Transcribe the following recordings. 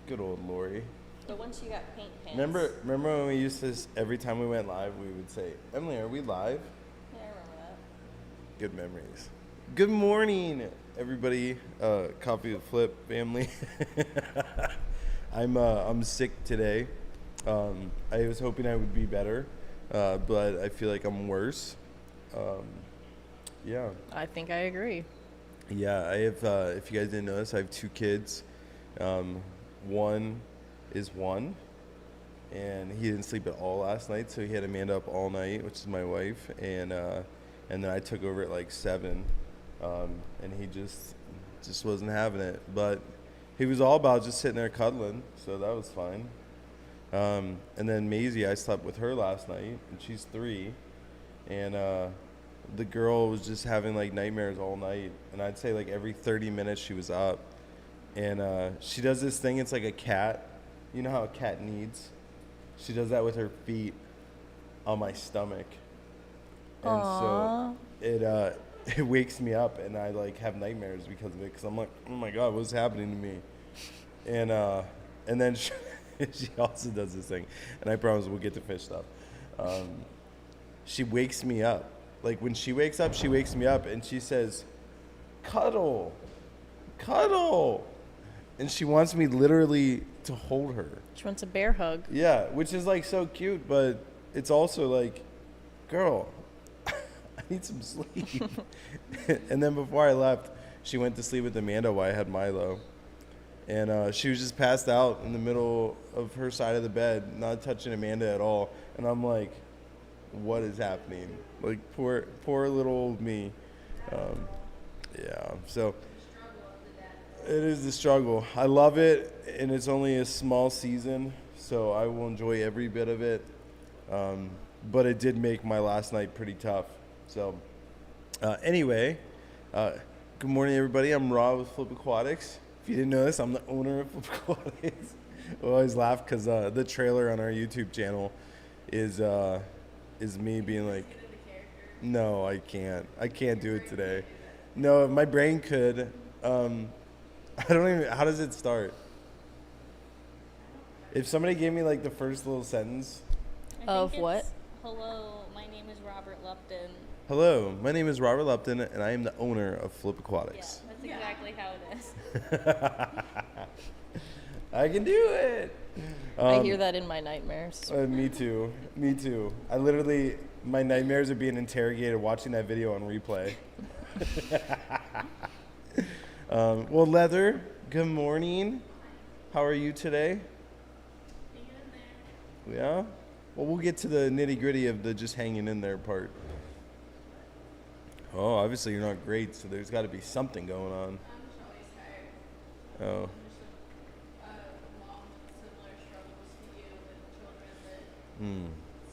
Good old Lori. But once you got paint pants. Remember when we used to, every time we went live, we would say, Emily, are we live? Yeah, I remember that. Good memories. Good morning, everybody. Coffee with Flip family. I'm sick today. I was hoping I would be better, but I feel like I'm worse. Yeah. I think I agree. Yeah, I have, if you guys didn't notice, I have 2 kids. One is 1, and he didn't sleep at all last night, so he had Amanda up all night, which is my wife, and then I took over at like 7, and he just wasn't having it. But he was all about just sitting there cuddling, so that was fine. And then Maisie, I slept with her last night, and she's 3, and the girl was just having like nightmares all night, and I'd say like every 30 minutes she was up, and she does this thing. It's like a cat. You know how a cat needs? She does that with her feet on my stomach, and Aww. so it wakes me up, and I like have nightmares because of it. Because I'm like, oh my god, what's happening to me? And then she also does this thing, and I promise we'll get to fish stuff. She wakes me up. Like, when she wakes up, and she says, cuddle, cuddle. And she wants me literally to hold her. She wants a bear hug. Yeah, which is, like, so cute, but it's also like, girl, I need some sleep. And then before I left, she went to sleep with Amanda while I had Milo. And she was just passed out in the middle of her side of the bed, not touching Amanda at all. And I'm like, what is happening? Like, poor little old me. Yeah, so it is the struggle. I love it, and it's only a small season, so I will enjoy every bit of it. But it did make my last night pretty tough. So anyway, good morning, everybody. I'm Rob with Flip Aquatics. If you didn't know this, I'm the owner of Flip Aquatics. I always laugh because the trailer on our YouTube channel is me being like, no, I can't do it today. No, my brain could. I don't even, how does it start? If somebody gave me like the first little sentence. Of what? Hello, my name is Robert Lupton. Hello, my name is Robert Lupton, and I am the owner of Flip Aquatics. Yeah, that's exactly how it is. I can do it. I hear that in my nightmares. Me too. I literally, my nightmares are being interrogated watching that video on replay. Well, Leathyr, good morning. How are you today? Yeah? Well, we'll get to the nitty-gritty of the just hanging in there part. Oh, obviously you're not great, so there's got to be something going on. I'm just always tired. Oh. I'm just a mom with similar struggles to you with children that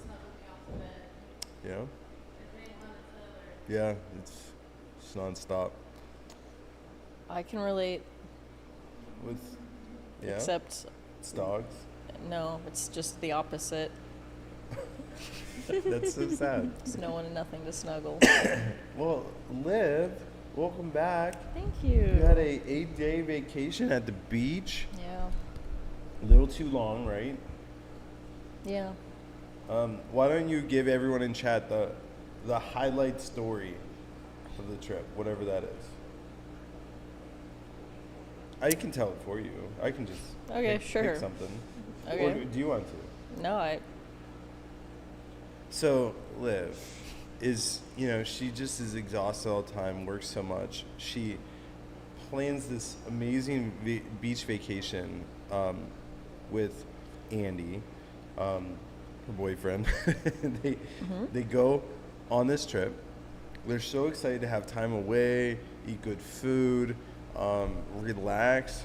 snuggle me off the bed. Yeah? It's made one after the Yeah, it's nonstop. I can relate, With, yeah? except It's dogs. no, it's just the opposite. That's so sad. There's no one and nothing to snuggle. Well, Liv, welcome back. Thank you. You had a 8-day vacation at the beach. Yeah. A little too long, right? Yeah. Why don't you give everyone in chat the highlight story of the trip, whatever that is. I can tell it for you. I can just Okay, pick sure. something. Okay. Or do you want to? No, So Liv is, she just is exhausted all the time, works so much. She plans this amazing beach vacation with Andy, her boyfriend. They go on this trip. They're so excited to have time away, eat good food, relax.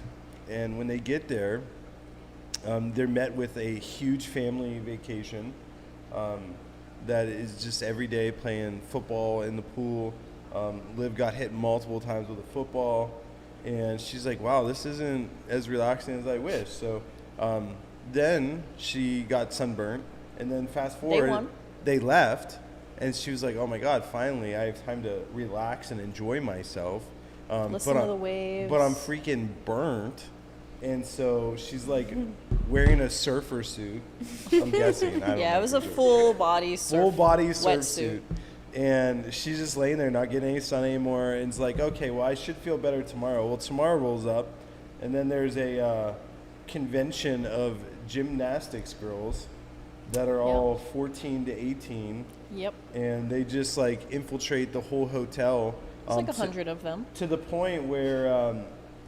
And when they get there, they're met with a huge family vacation that is just every day playing football in the pool. Liv got hit multiple times with a football, and she's like, wow, this isn't as relaxing as I wish. So then she got sunburned, and then fast forward, they left, and she was like, oh my God, finally I have time to relax and enjoy myself. Listen to the waves. But I'm freaking burnt. And so she's like wearing a surfer suit. I'm guessing. I don't Yeah, know it was for a sure. full body surf Full body surf wetsuit. suit. And she's just laying there, not getting any sun anymore. And it's like, okay, well, I should feel better tomorrow. Well, tomorrow rolls up, and then there's a convention of gymnastics girls that are all 14 to 18. Yep. And they just like infiltrate the whole hotel. It's like 100 of them. To the point where,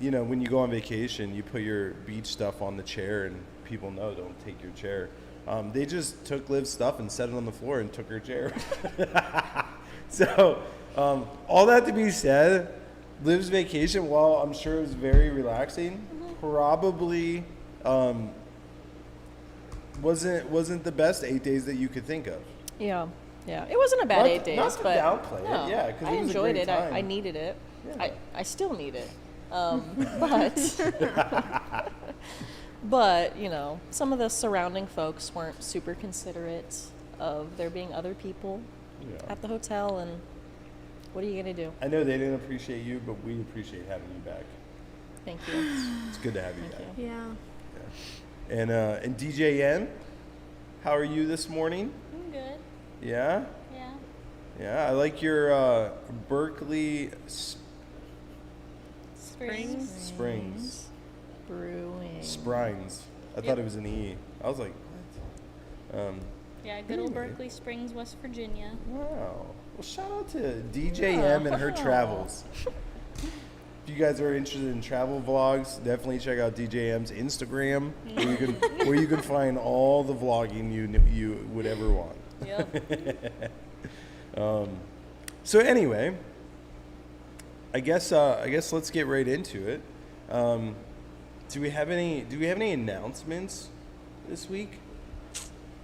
you know, when you go on vacation, you put your beach stuff on the chair and people know don't take your chair. They just took Liv's stuff and set it on the floor and took her chair. So, all that to be said, Liv's vacation, while I'm sure it was very relaxing, probably wasn't the best 8 days that you could think of. Yeah. Yeah. It wasn't a bad 8 days, not to but downplay no, it, yeah, 'cause I it was a enjoyed great it. time. I needed it. Yeah. I still need it. But but, you know, some of the surrounding folks weren't super considerate of there being other people Yeah. at the hotel, and what are you going to do? I know they didn't appreciate you, but we appreciate having you back. Thank you. It's good to have you Thank back. you. Yeah. And DJM, how are you this morning? I'm good. Yeah? Yeah. Yeah, I like your Berkeley Springs. Brewing. Springs. I thought it was an E. I was like, what? Yeah, good old Anyway. Berkeley Springs, West Virginia. Wow. Well, shout out to DJM and her travels. If you guys are interested in travel vlogs, definitely check out DJM's Instagram, where you can find all the vlogging you would ever want. Yep. So anyway, I guess let's get right into it. Do we have any announcements this week?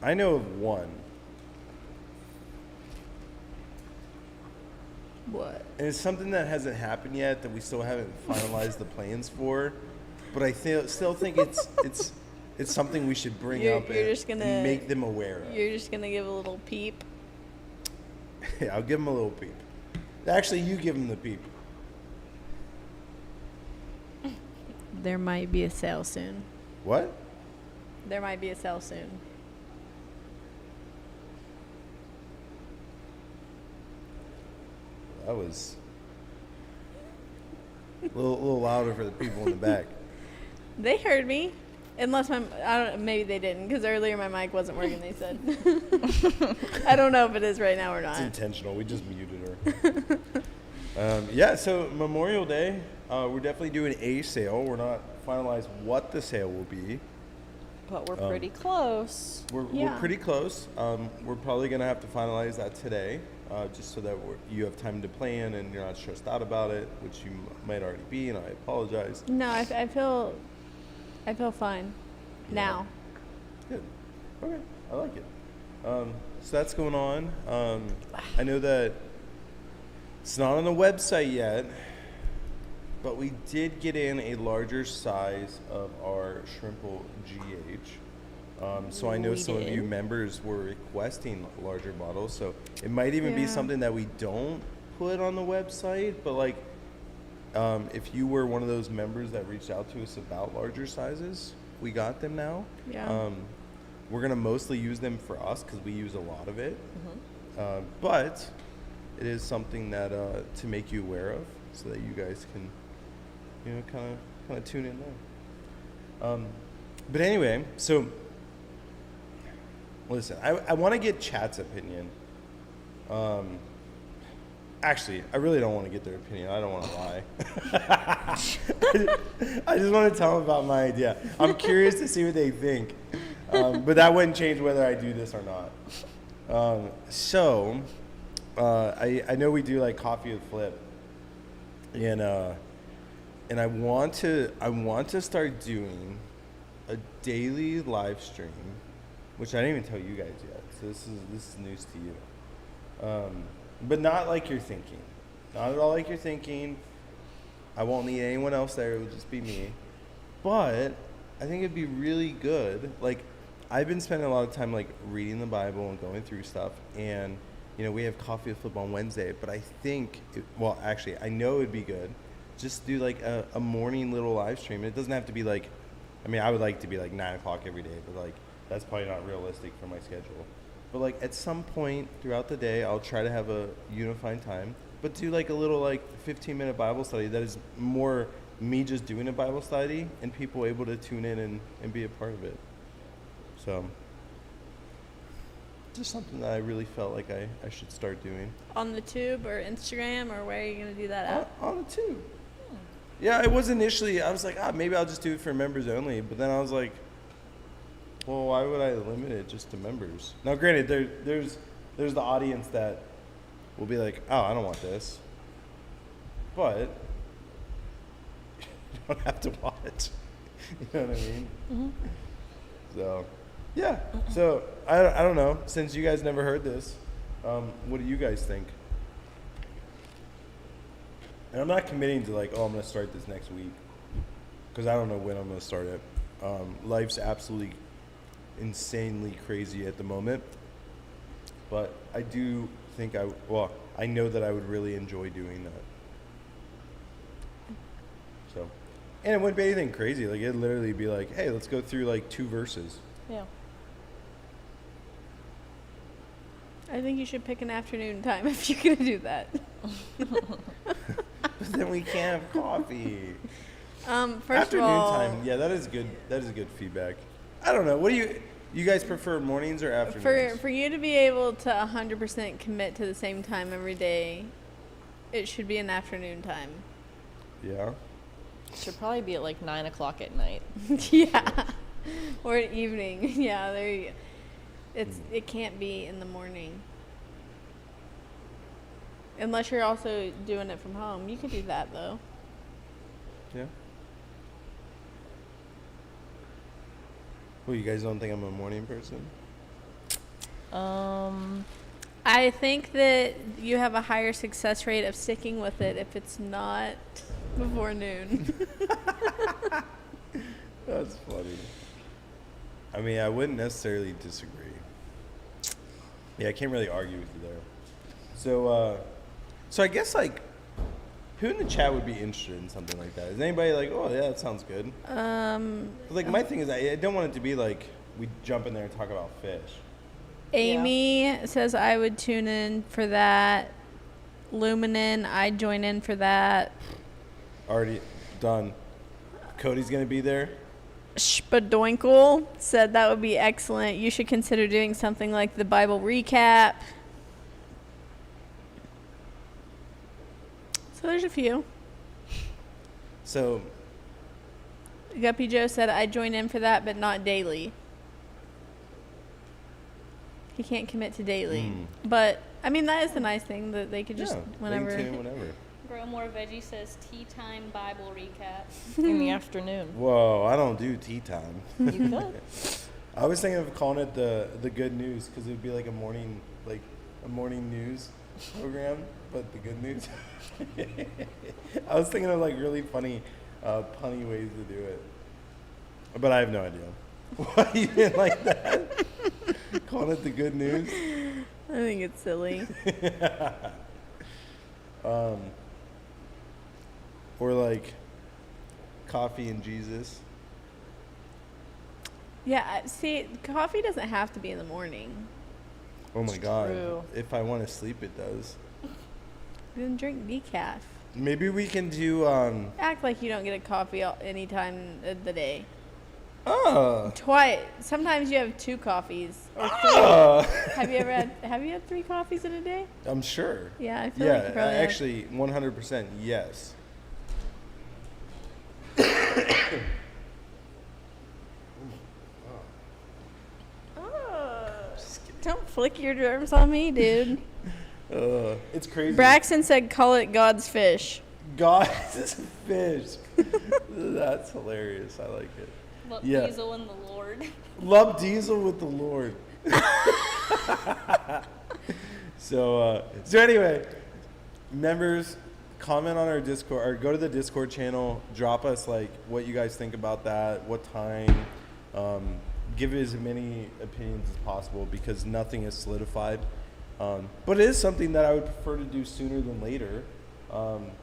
I know of one. What? And it's something that hasn't happened yet that we still haven't finalized the plans for, but I still think it's something we should bring You're up just and gonna- make them aware of. You're just gonna give a little peep. Yeah, I'll give them a little peep. Actually, you give them the peep. There might be a sale soon. What? There might be a sale soon. That was a little louder for the people in the back. They heard me. Unless maybe they didn't, because earlier my mic wasn't working, they said. I don't know if it is right now or It's not. intentional. We just muted her. Yeah, so Memorial Day, we're definitely doing a sale. We're not finalized what the sale will be. But we're pretty close. We're pretty close. We're probably going to have to finalize that today, just so that you have time to plan and you're not stressed out about it, which you might already be, and I apologize. No, I feel fine now. Good. Okay, I like it. So that's going on. I know that it's not on the website yet, but we did get in a larger size of our Shrimple GH. So I know We some of you did. members were requesting larger bottles, so it might even be Yeah. something that we don't put on the website, but like if you were one of those members that reached out to us about larger sizes, we got them now. Yeah. We're going to mostly use them for us because we use a lot of it. But it is something that to make you aware of so that you guys can, kind of tune in there. But anyway, so listen, I want to get Chat's opinion. Actually, I really don't want to get their opinion. I don't want to lie. I just want to tell them about my idea. I'm curious to see what they think. But that wouldn't change whether I do this or not. I know we do like Coffee with Flip. And I want to start doing a daily live stream, which I didn't even tell you guys yet. So this is news to you. But not like you're thinking. Not at all like you're thinking. I won't need anyone else there. It will just be me. But I think it'd be really good. Like, I've been spending a lot of time like reading the Bible and going through stuff. And we have Coffee with Flip on Wednesday. But I think, I know it'd be good. Just do like a morning little live stream. It doesn't have to be like I mean, I would like to be like 9 o'clock every day, but like that's probably not realistic for my schedule. But like at some point throughout the day, I'll try to have a unifying time, but do like a little like 15-minute Bible study that is more me just doing a Bible study and people able to tune in and be a part of it. So just something that I really felt like I should start doing. On the tube or Instagram, or where are you going to do that at? On the tube. Yeah, it was initially, I was like, maybe I'll just do it for members only. But then I was like, well, why would I limit it just to members? Now, granted, there's the audience that will be like, I don't want this. But you don't have to watch. You know what I mean? Mm-hmm. So, yeah. So, I don't know. Since you guys never heard this, what do you guys think? And I'm not committing to like, I'm going to start this next week. Because I don't know when I'm going to start it. Life's absolutely insanely crazy at the moment. But I do think I know that I would really enjoy doing that. So, and it wouldn't be anything crazy. Like, it'd literally be like, hey, let's go through like 2 verses. Yeah. I think you should pick an afternoon time if you're going to do that. But then we can't have coffee. First Afternoon of all, time. Yeah, that is good. That is good feedback. I don't know. What do you guys prefer, mornings or afternoons? for you to be able to 100% commit to the same time every day, it should be an afternoon time. Yeah. Should probably be at like 9 o'clock at night. Yeah. Or at evening. Yeah, there you go. It can't be in the morning. Unless you're also doing it from home. You could do that though. Yeah. Well, you guys don't think I'm a morning person? I think that you have a higher success rate of sticking with it if it's not before noon. That's funny. I mean, I wouldn't necessarily disagree. Yeah, I can't really argue with you there. So I guess like, who in the chat would be interested in something like that? Is anybody like, oh yeah, that sounds good? Like my thing is, I don't want it to be like we jump in there and talk about fish. Amy says I would tune in for that. Luminen, I'd join in for that. Already done. Cody's gonna be there. Spadoinkle said that would be excellent. You should consider doing something like the Bible recap. So there's a few. So Guppy Joe said I'd join in for that, but not daily. He can't commit to daily. But, I mean, that is the nice thing that they could just, whenever. They can tune whenever. Grow More Veggie says tea time Bible recap. In the afternoon. Whoa, I don't do tea time. You could. I was thinking of calling it the good news because it would be like a morning news program, but the good news. I was thinking of like really funny, punny ways to do it, but I have no idea. Why you didn't like that? Calling it the good news. I think it's silly. Or like coffee and Jesus. Yeah, see, coffee doesn't have to be in the morning. Oh my God! true. If I want to sleep, it does. Then drink decaf. Maybe we can do. Act like you don't get a coffee any time of the day. Oh. Twice. Sometimes you have 2 coffees or 3. Oh. Have you had 3 coffees in a day? I'm sure. Yeah, I feel like you probably have. Actually, 100% yes. Don't flick your germs on me, dude. It's crazy. Braxton said, "Call it God's fish." God's fish. That's hilarious. I like it. Love Yeah. Diesel and the Lord. Love Diesel with the Lord. So anyway, members, comment on our Discord or go to the Discord channel. Drop us like what you guys think about that. What time? Give as many opinions as possible because nothing is solidified. But it is something that I would prefer to do sooner than later.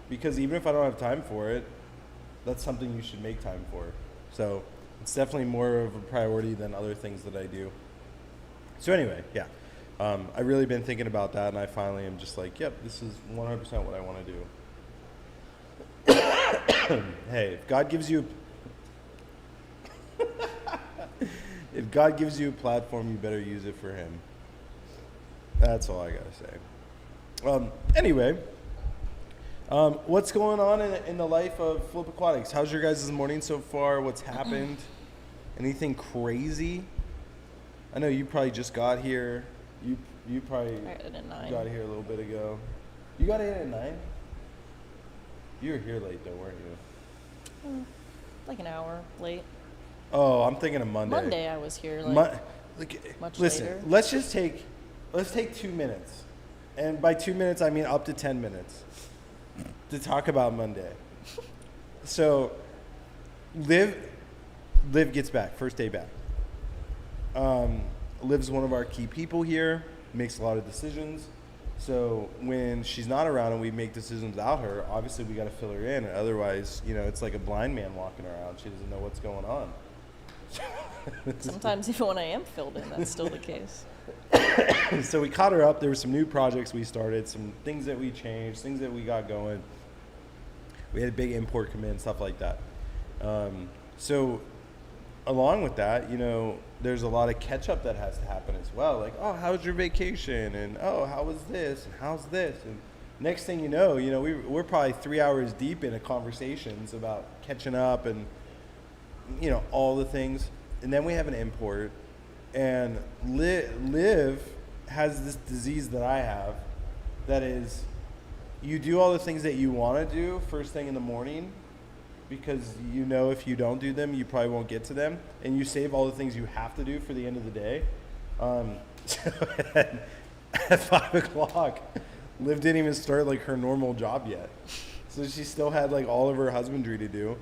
Because even if I don't have time for it, that's something you should make time for. So It's definitely more of a priority than other things that I do. So anyway, yeah. I've really been thinking about that, and I finally am just like, yep, this is 100% what I want to do. Hey, if God gives you if God gives you a platform, you better use it for him. That's all I gotta say. Anyway, what's going on in the life of Flip Aquatics? How's your guys' morning so far? What's happened? Anything crazy? I know you probably just got here. You probably I got it at 9. got here a little bit ago. You got in at 9? You were here late though, weren't you? Like an hour late. Oh, I'm thinking of Monday. Monday I was here like much listen, later. let's take 2 minutes. And by 2 minutes I mean up to 10 minutes to talk about Monday. So Liv gets back, first day back. Liv's one of our key people here, makes a lot of decisions. So when she's not around and we make decisions without her, obviously we got to fill her in. Otherwise, it's like a blind man walking around. She doesn't know what's going on. Sometimes even when I am filled in, that's still the case. So we caught her up. There were some new projects we started, some things that we changed, things that we got going. We had a big import come in, stuff like that. So along with that, there's a lot of catch up that has to happen as well. Like, oh, how was your vacation? And oh, how was this? And how's this? And next thing you know, we're probably 3 hours deep into conversations about catching up and all the things. And then we have an import, and Liv has this disease that I have, that is, you do all the things that you want to do first thing in the morning, because if you don't do them, you probably won't get to them, and you save all the things you have to do for the end of the day. So at 5 o'clock, Liv didn't even start like her normal job yet, so she still had like all of her husbandry to do.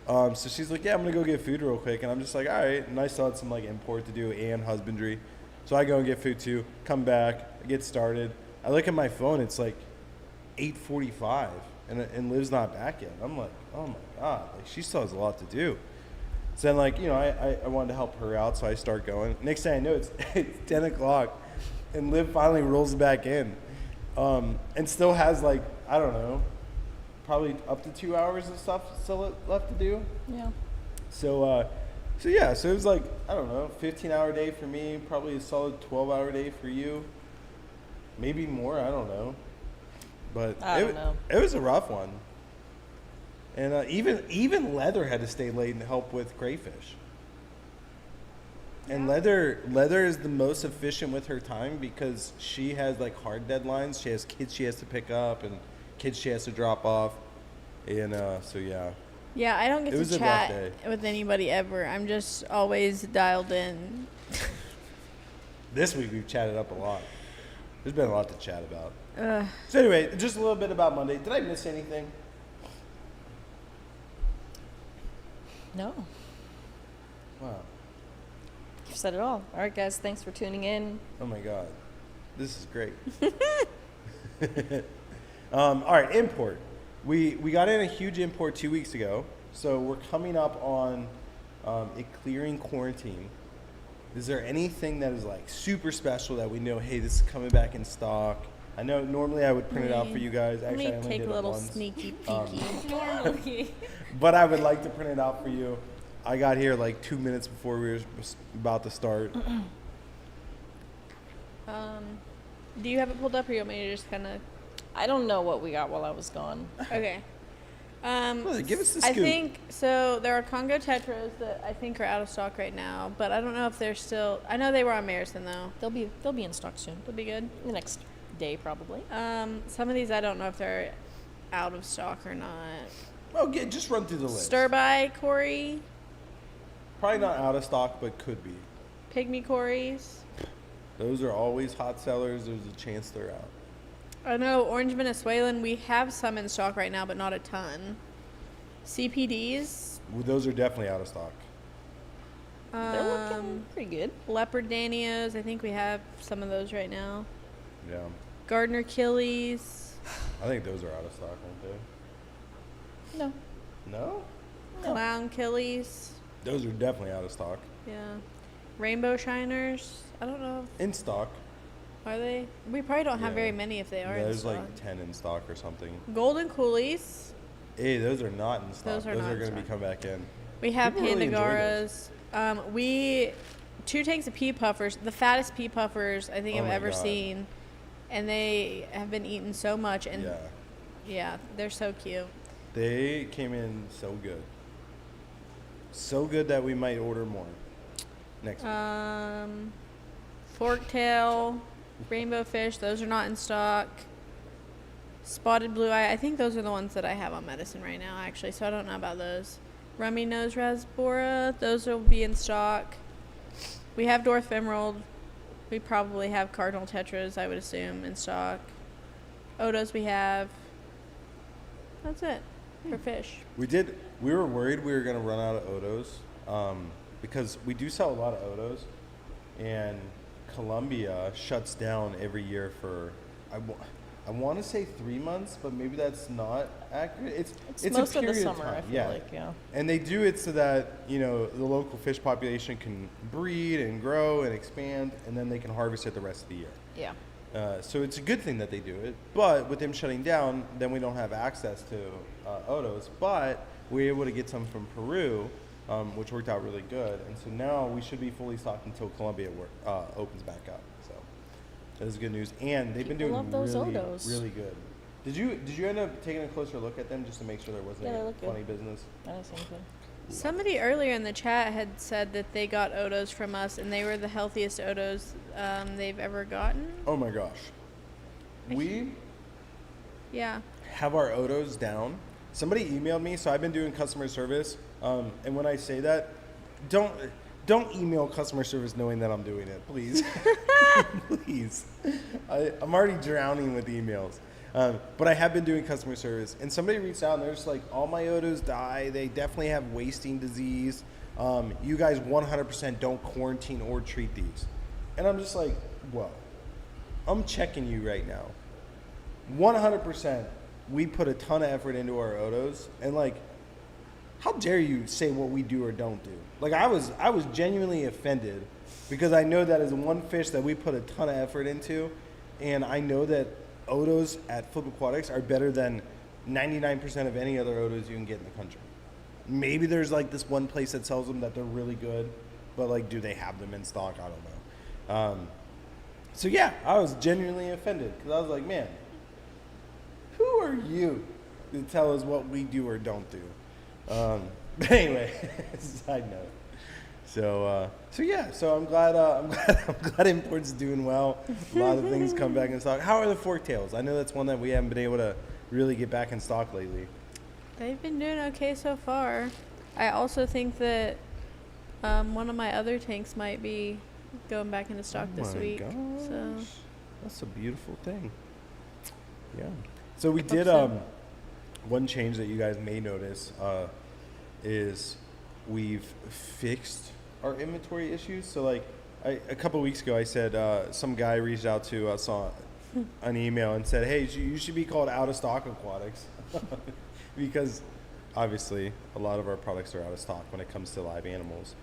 So she's like, yeah, I'm gonna go get food real quick, and I'm just like, all right. And I still had some like import to do and husbandry, so I go and get food too. Come back, I get started. I look at my phone, it's like 8:45. And Liv's not back yet. I'm like, oh my God, like she still has a lot to do. So then I wanted to help her out, so I start going. Next thing I know, it's 10 o'clock, and Liv finally rolls back in, and still has like, I don't know, probably up to 2 hours of stuff still left to do. Yeah. So it was like, I don't know, 15-hour day for me, probably a solid 12-hour day for you, maybe more, I don't know. But I don't know. It was a rough one. And even Leathyr had to stay late and help with crayfish. And Leathyr is the most efficient with her time because she has like hard deadlines. She has kids she has to pick up and kids she has to drop off. And so yeah. Yeah, I don't get It was to a rough chat day. with anybody ever. I'm just always dialed in. This week we've chatted up a lot. There's been a lot to chat about. Ugh. So anyway, just a little bit about Monday. Did I miss anything? No. Wow. You've said it all. All right, guys. Thanks for tuning in. Oh my God. This is great. All right, import. We got in a huge import 2 weeks ago. So we're coming up on it clearing quarantine. Is there anything that is like super special that we know, hey, this is coming back in stock? I know normally I would print it out for you guys. Actually, I Let only me take did a it little once. sneaky peeky. Normally. But I would like to print it out for you. I got here like 2 minutes before we were about to start. Do you have it pulled up, or you want me to just kind of? I don't know what we got while I was gone. Okay. Well, give us the I scoop. think so. There are Congo tetras that I think are out of stock right now, but I don't know if they're still. I know they were on Marison though. They'll be in stock soon. They'll be good. The next day probably. Some of these I don't know if they're out of stock or not. Oh, just run through the list. Stir by Cory, Probably not out of stock, but could be. Pygmy Cories. Those are always hot sellers. There's a chance they're out. I know Orange Venezuelan. We have some in stock right now, but not a ton. CPDs. Well, those are definitely out of stock. They're looking pretty good. Leopard Danios. I think we have some of those right now. Yeah. Gardner Killies. I think those are out of stock, aren't No. they? No? Clown Killies. Those are definitely out of stock. Yeah. Rainbow shiners. I don't know. In stock. Are they? We probably don't have Yeah. very many if they are in There's stock. like 10 in stock or something. Golden coolies. Hey, those are not in stock. Those are not in going to be stock. come back in. We have People really enjoy those. Pandagoras. We 2 tanks of pea puffers, the fattest pea puffers I think Oh I've my ever God. seen, and they have been eaten so much. And Yeah. yeah, they're so cute. They came in so good. So good that we might order more next week. Forktail, rainbow fish. Those are not in stock. Spotted blue eye. I think those are the ones that I have on medicine right now, actually. So I don't know about those. Rummy nose rasbora. Those will be in stock. We have dwarf emerald. We probably have cardinal tetras, I would assume, in stock. Odos we have. That's it for fish. We were worried we were going to run out of Odos because we do sell a lot of Odos, and Colombia shuts down every year for, I want to say 3 months, but maybe that's not accurate. It's most a of the period summer, time. I feel yeah. like, yeah. And they do it so that, the local fish population can breed and grow and expand, and then they can harvest it the rest of the year. Yeah. So it's a good thing that they do it. But with them shutting down, then we don't have access to Odos. But we were able to get some from Peru, which worked out really good. And so now we should be fully stocked until Colombia opens back up. So that is good news. And they've been People doing love those really, Odos. really good. Did you end up taking a closer look at them just to make sure there wasn't Yeah, they any look good. funny business? I didn't see anything. Somebody earlier in the chat had said that they got Odos from us, and they were the healthiest Odos they've ever gotten. Oh my gosh. We Yeah. have our Odos down. Somebody emailed me, so I've been doing customer service. And when I say that, don't email customer service knowing that I'm doing it, please. Please. I'm already drowning with emails. But I have been doing customer service, and somebody reached out and they're just like, all my Odos die. They definitely have wasting disease. You guys 100% don't quarantine or treat these. And I'm just like, whoa. I'm checking you right now. 100%, we put a ton of effort into our Odos, and like, how dare you say what we do or don't do? Like, I was genuinely offended because I know that is one fish that we put a ton of effort into, and I know that Odos at Flip Aquatics are better than 99% of any other Odos you can get in the country. Maybe there's like this one place that sells them that they're really good, but like, do they have them in stock? I don't know. So yeah, I was genuinely offended because I was like, man, who are you to tell us what we do or don't do? But anyway, side note. So yeah, so I'm glad import's doing well. A lot of things come back in stock. How are the forktails? I know that's one that we haven't been able to really get back in stock lately. They've been doing okay so far. I also think that one of my other tanks might be going back into stock this week. Gosh. So That's a beautiful thing. Yeah. So we did one change that you guys may notice is we've fixed our inventory issues. So like a couple of weeks ago, I said some guy reached out to us on an email and said, "Hey, you should be called Out of Stock Aquatics," because obviously a lot of our products are out of stock when it comes to live animals.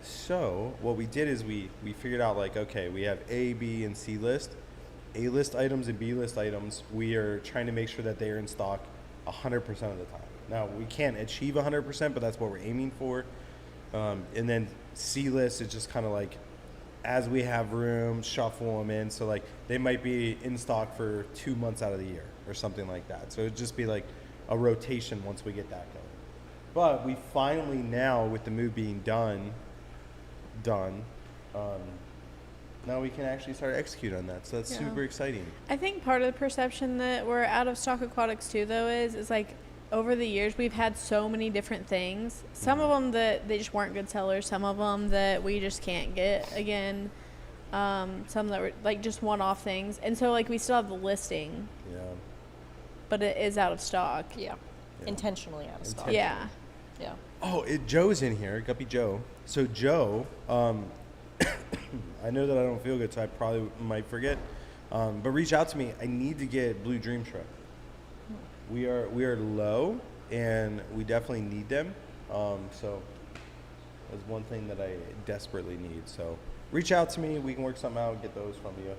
So what we did is we figured out like, okay, we have A, B, and C list. A list items and B list items, we are trying to make sure that they are in stock 100% of the time. Now, we can't achieve 100%, but that's what we're aiming for. And then C list is just kind of like, as we have room, shuffle them in. So like, they might be in stock for 2 months out of the year or something like that. So it'd just be like a rotation once we get that going. But we finally now, with the move being done, now we can actually start executing on that. So that's Yeah. super exciting. I think part of the perception that we're out of stock aquatics too, though, is like over the years we've had so many different things. Some of them that they just weren't good sellers. Some of them that we just can't get again. Some that were like just one-off things, and so like we still have the listing, Yeah. but it is out of stock. Yeah. Yeah. Intentionally out of stock. Yeah. Yeah. Oh, Joe's in here, Guppy Joe. So Joe, I know that I don't feel good, so I probably might forget. But reach out to me. I need to get Blue Dream Shrimp. We are low, and we definitely need them. So is one thing that I desperately need. So reach out to me. We can work something out and get those from you.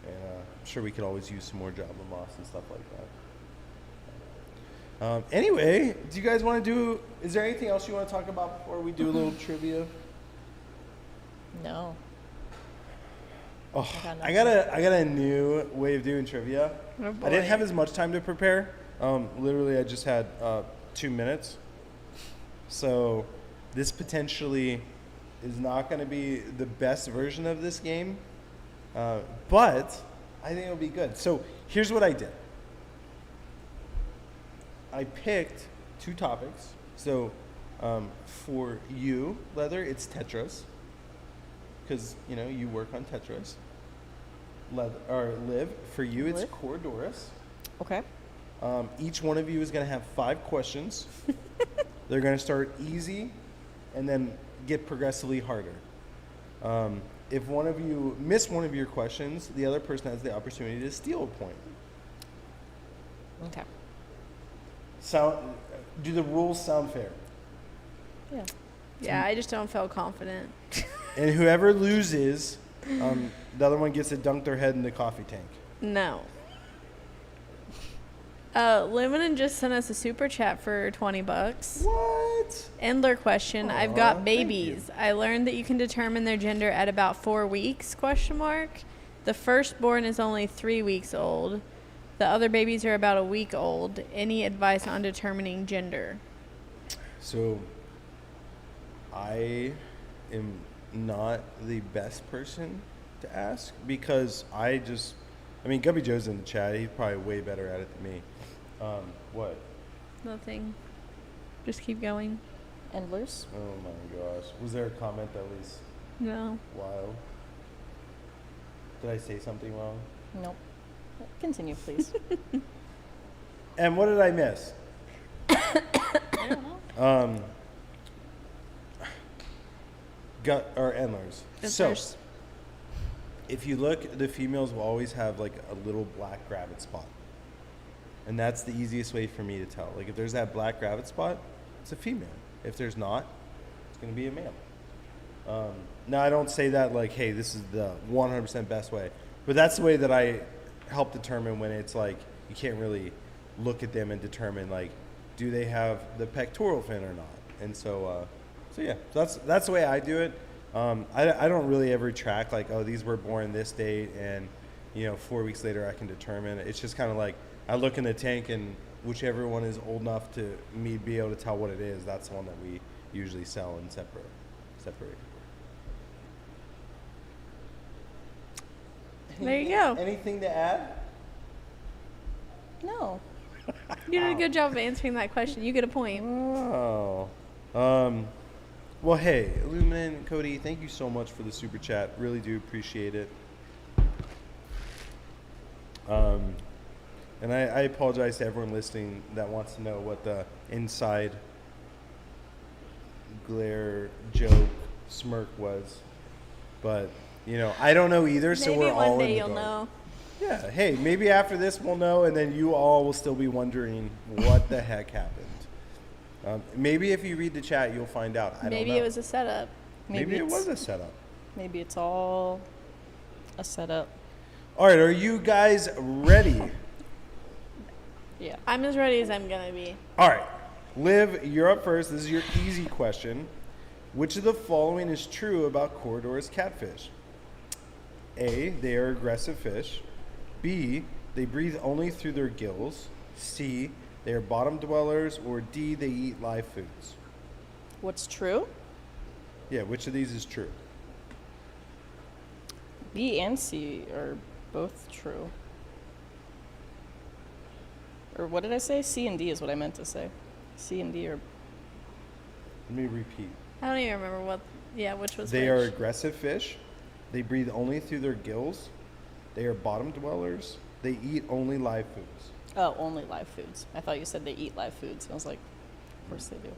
And I'm sure we could always use some more Java moss and stuff like that. Anyway, do you guys want to do, is there anything else you want to talk about before we do a little trivia? No. Oh, got I got a new way of doing trivia. Oh, I boy. didn't have as much time to prepare. Literally, I just had 2 minutes. So this potentially is not going to be the best version of this game, but I think it'll be good. So here's what I did. I picked 2 topics. So for you, Leather, it's Tetris. Because, you know, you work on Tetris. Liv, for you, it's Liv? Corridorus. Okay. Each one of you is going to have 5 questions. They're going to start easy and then get progressively harder. If one of you miss one of your questions, the other person has the opportunity to steal a point. Okay. Do the rules sound fair? Yeah. Yeah, I just don't feel confident. And whoever loses, the other one gets to dunk their head in the coffee tank. No. Luminen just sent us a super chat for $20. What? Endler question. I've Aw, got thank babies. I learned that you can determine their gender at about 4 weeks, question mark. The firstborn is only 3 weeks old. The other babies are about a week old. Any advice on determining gender? So, I am not the best person to ask because I mean, Gubby Joe's in the chat. He's probably way better at it than me. What? Nothing. Just keep going. Endlers? Oh my gosh. Was there a comment that was No. wild? Did I say something wrong? Nope. Continue, please. And what did I miss? I don't know. Endlers. That's So, first. if you look, the females will always have like a little black gravid spot. And that's the easiest way for me to tell. Like if there's that black gravid spot, it's a female. If there's not, it's going to be a male. Now I don't say that like, hey, this is the 100% best way. But that's the way that I help determine when it's like, you can't really look at them and determine like, do they have the pectoral fin or not? And so yeah, that's the way I do it. I don't really ever track like, oh, these were born this date and, 4 weeks later I can determine. It's just kind of like I look in the tank and whichever one is old enough to me be able to tell what it is, that's the one that we usually sell and separate. There you go. Anything to add? No. You did a good job of answering that question. You get a point. Oh. Well, hey, Illumin and Cody, thank you so much for the super chat. Really do appreciate it. And I apologize to everyone listening that wants to know what the inside glare joke smirk was. But, I don't know either, so Maybe we're all one in day the you'll dark. know. Yeah, hey, maybe after this we'll know, and then you all will still be wondering what the heck happened. Maybe if you read the chat, you'll find out. I don't know. Maybe it was a setup. Maybe it was a setup. Maybe it's all a setup. All right, are you guys ready? Yeah. I'm as ready as I'm going to be. All right, Liv, you're up first. This is your easy question. Which of the following is true about Corridor's catfish? A, they are aggressive fish. B, they breathe only through their gills. C, they are bottom dwellers. Or D, they eat live foods. What's true? Yeah, which of these is true? B and C are both true. Or what did I say? C and D is what I meant to say. C and D are... Let me repeat. I don't even remember which was They which. are aggressive fish. They breathe only through their gills. They are bottom dwellers. They eat only live foods. Oh, only live foods. I thought you said they eat live foods. And I was like, of course they do.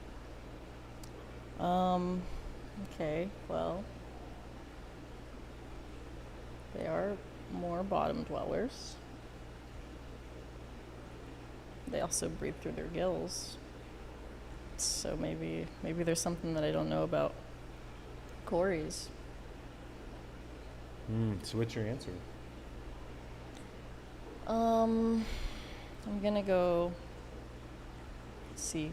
Okay, well, they are more bottom dwellers. They also breathe through their gills. So maybe there's something that I don't know about Corey's. So what's your answer? I'm gonna go C.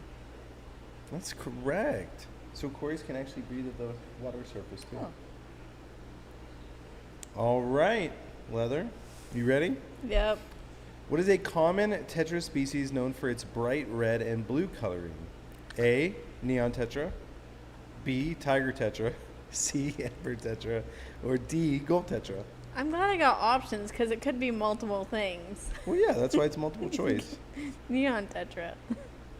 That's correct. So Corey's can actually breathe at the water surface too. Oh. All right, Leather, you ready? Yep. What is a common tetra species known for its bright red and blue coloring? A, neon tetra, B, tiger tetra, C, emperor tetra, or D, gold tetra? I'm glad I got options because it could be multiple things. Well, yeah, that's why it's multiple choice. Neon tetra.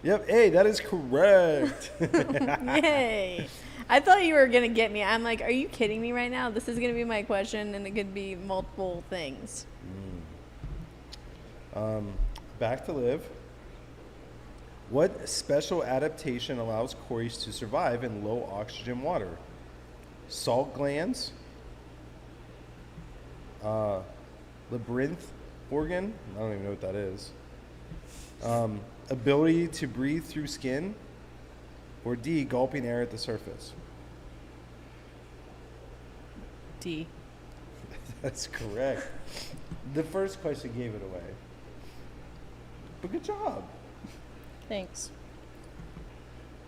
Yep, A, that is correct. Yay. I thought you were going to get me. I'm like, are you kidding me right now? This is going to be my question, and it could be multiple things. Back to Liv. What special adaptation allows Corys to survive in low oxygen water? Salt glands, labyrinth organ, I don't even know what that is, ability to breathe through skin, or D, gulping air at the surface? D. That's correct. The first question gave it away. But good job. Thanks.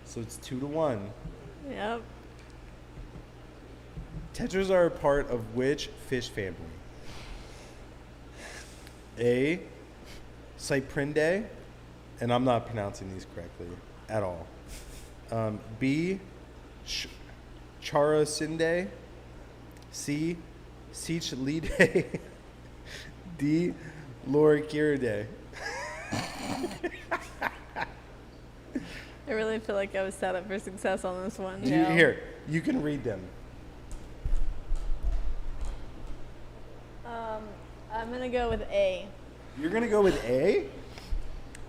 So it's 2-1. Yep. Tetras are a part of which fish family? A, Cyprindae, and I'm not pronouncing these correctly at all. B, Characindae. C, Cichlidae. D, Loriceridae. I really feel like I was set up for success on this one. Yeah. Here, you can read them. I'm going to go with A. You're going to go with A?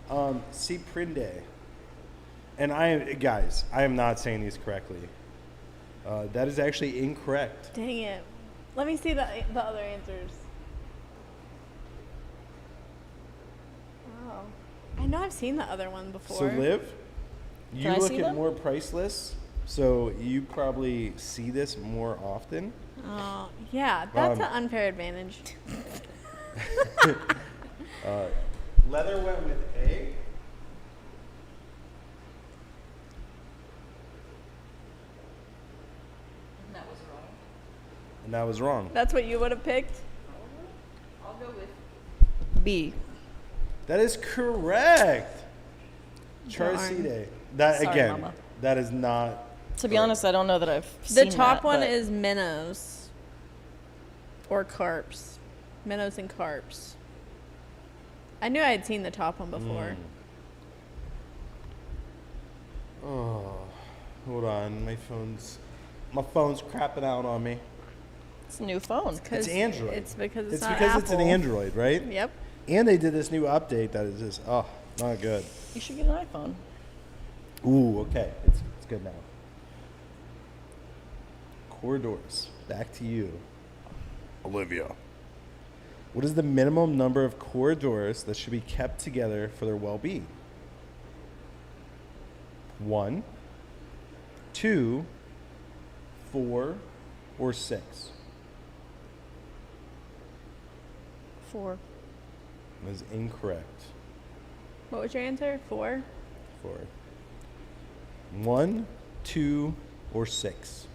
Cyprindae. And guys, I am not saying these correctly. That is actually incorrect. Dang it. Let me see the other answers. Oh. I know I've seen the other one before. So Liv, you Can I look see at them? more priceless, so you probably see this more often. Oh, yeah. That's an unfair advantage. Leather went with A. That was wrong. And that was wrong. That's what you would have picked? I'll go with B. That is correct. Darn. Charcidae. That Sorry, again, Mama. that is not. To be honest, I don't know that I've The seen top that, one but is minnows. Or carps. Minnows and carps. I knew I had seen the top one before. Oh, hold on. My phone's crapping out on me. it's a new phone. It's Android. It's because it's It's not because it's an Apple. Android, right? Yep. And they did this new update that is just not good. You should get an iPhone. Ooh, okay. It's good now. Corridors. Back to you, Olivia. What is the minimum number of corridors that should be kept together for their well-being? 1, 2, 4, or 6? 4. That is incorrect. What was your answer? 4? 4. 1, 2, or 6?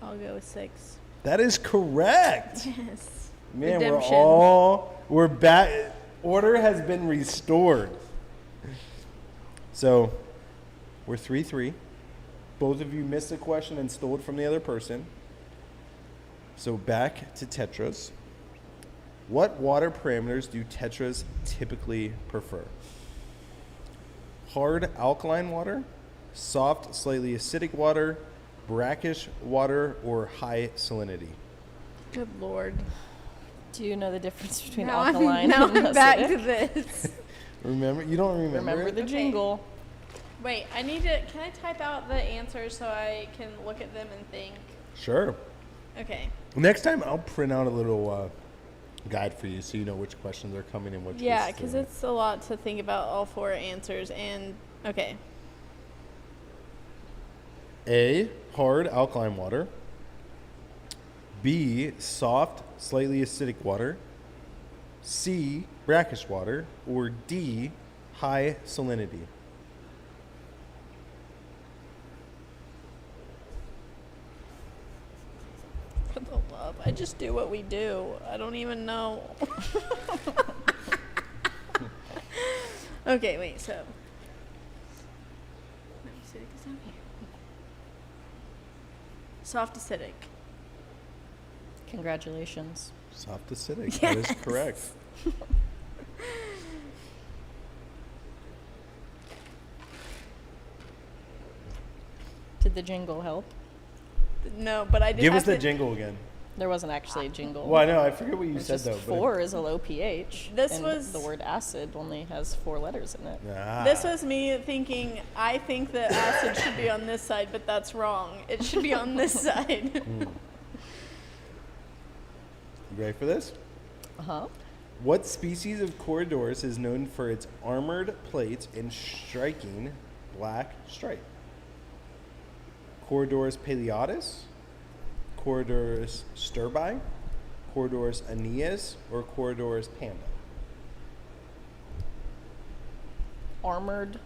I'll go with 6. That is correct. Yes. Man, Redemption. we're back. Order has been restored. So, we're 3-3. Both of you missed a question and stole it from the other person. So, back to tetras. What water parameters do tetras typically prefer? Hard alkaline water, soft, slightly acidic water, brackish water, or high salinity? Good Lord. Do you know the difference between Now alkaline I'm and back acidic? to this. Remember? You don't remember? Remember it? the Okay. jingle. Wait, can I type out the answers so I can look at them and think? Sure. Okay. Next time, I'll print out a little guide for you so you know which questions are coming and which. Yeah, because it's a lot to think about all 4 answers. And, okay. A, hard alkaline water. B, soft, slightly acidic water. C, brackish water. Or D, high salinity. For the love, I just do what we do. I don't even know. Okay, wait, so. Acidic is down here. Soft acidic. Congratulations. Soft acidic. That is correct. Did the jingle help? No, but I did Give have us the to, jingle again. There wasn't actually a jingle. Well, I know. I forget what you It's said, just though. 4 is a low pH. This and was- the word acid only has 4 letters in it. This was me thinking, I think that acid should be on this side, but that's wrong. It should be on this side. You ready for this? Uh-huh. What species of corridors is known for its armored plates and striking black stripe? Corridors paleatus, Corridors sturbi, Corridors aeneas, or Corridors panda? Armored.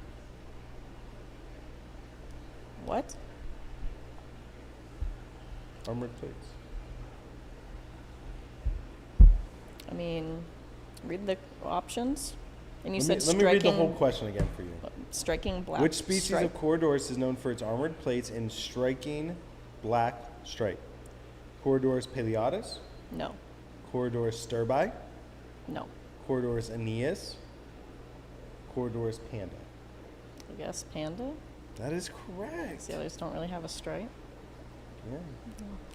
What? Armored plates. I mean, read the options. And you Let said me read the striking. whole question again for you. Striking black. Which species stripe. of corridors is known for its armored plates and striking black stripe? Corridors paleatus, No. Corridors sturbi, No. Corridors aeneas, Corridors panda. I guess panda. That is correct. The others don't really have a stripe. Yeah,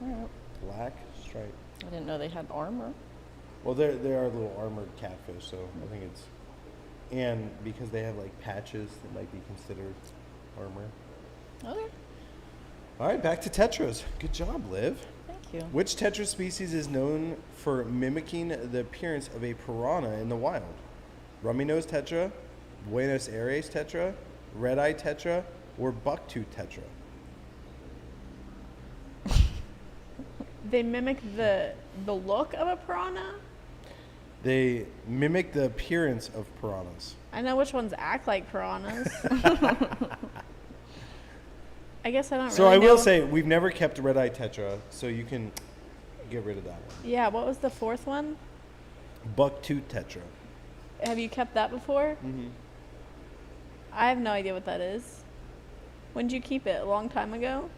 All right. black stripe. I didn't know they had armor. Well, they are little armored catfish, so I think it's, and because they have like patches, that might be considered armor. Okay. All right, back to tetras. Good job, Liv. Thank you. Which tetra species is known for mimicking the appearance of a piranha in the wild? Rummy-nosed tetra, Buenos Aires tetra, red-eye tetra, or bucktooth tetra? They mimic the look of a piranha. They mimic the appearance of piranhas. I know which ones act like piranhas. I guess I don't So really I know. will say, we've never kept red-eye tetra, so you can get rid of that one. Yeah, what was the fourth one? Bucktooth tetra. Have you kept that before? Mm-hmm. I have no idea what that is. When did you keep it? A long time ago?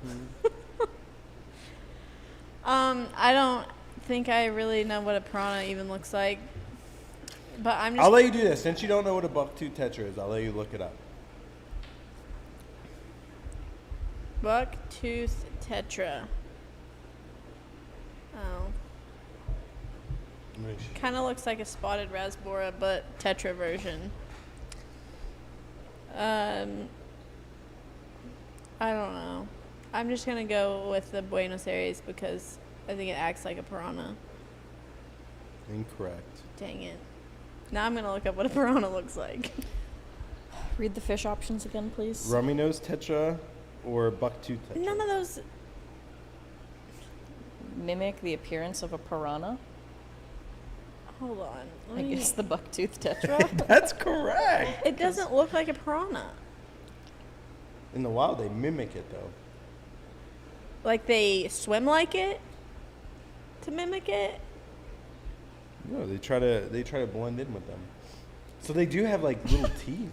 I don't think I really know what a piranha even looks like. But I'm just I'll let you do this. Since you don't know what a bucktooth tetra is, I'll let you look it up. bucktooth tetra. Oh. Kind of looks like a spotted rasbora, but tetra version. I don't know. I'm just gonna go with the Buenos Aires because I think it acts like a piranha. Incorrect. Dang it. Now I'm gonna look up what a piranha looks like. Read the fish options again, please. Rummy-nosed tetra or bucktooth tetra? None of those. Mimic the appearance of a piranha. Hold on. I guess the bucktooth tetra. That's correct. It doesn't look like a piranha. In the wild, they mimic it though. Like they swim like it to mimic it. No, they try to blend in with them. So they do have like little teeth.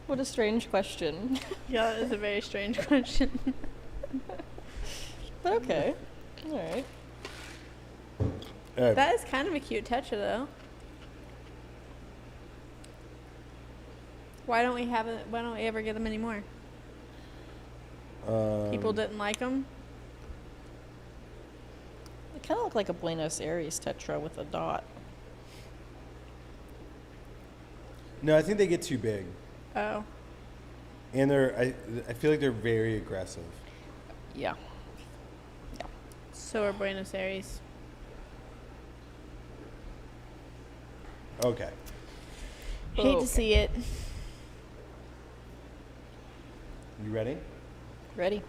What a strange question. Yeah, that is a very strange question. But okay. All right. All right. That is kind of a cute tetra, though. Why don't we have it? Why don't we ever get them anymore? People didn't like them. They kind of look like a Buenos Aires tetra with a dot. No, I think they get too big, Oh. and I feel like they're very aggressive. Yeah. So are Buenos Aires. Okay. Hate Okay. to see it. You ready? Ready?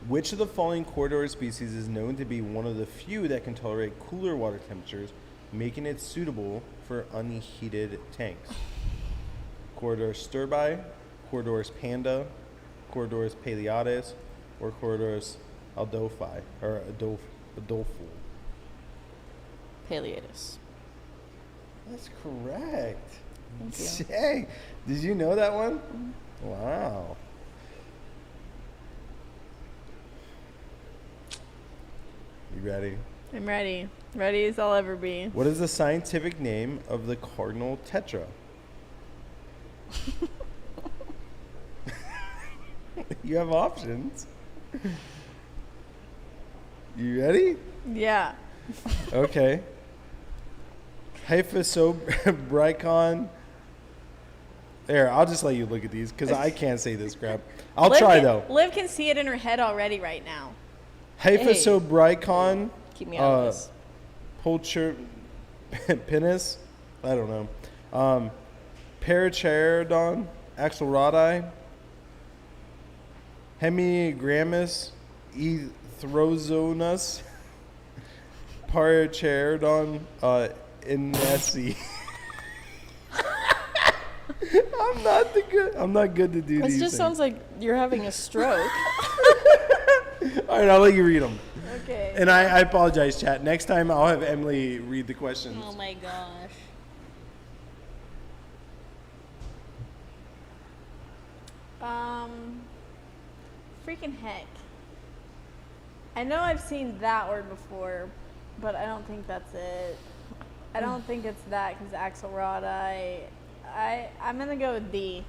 Which of the following corridor species is known to be one of the few that can tolerate cooler water temperatures, making it suitable for unheated tanks? Corridorus sturbi, Corridorus panda, Corridorus paleatus, or Corridorus adolphi, or adolfo? Paleatus. That's correct. Thank you. Dang. Did you know that one? Wow. You ready? I'm ready. Ready as I'll ever be. What is the scientific name of the cardinal tetra? You have options. You ready? Yeah. Okay. Hyphosobricon. There, I'll just let you look at these because I can't say this crap. I'll try though. Liv can see it in her head already right now. Hyphosobricon. Keep me out of this. Pulcher penis. I don't know. Paracharodon. Axelrodi. Hemigrammus. Ethrozonas. Paracharodon. Inesi. I'm not good to do This these just things. sounds like you're having a stroke. All right, I'll let you read them. Okay. And I apologize, chat. Next time I'll have Emily read the questions. Oh my gosh. Freaking heck. I know I've seen that word before, but I don't think that's it. I don't think it's that because Axelrod, I'm gonna go with D.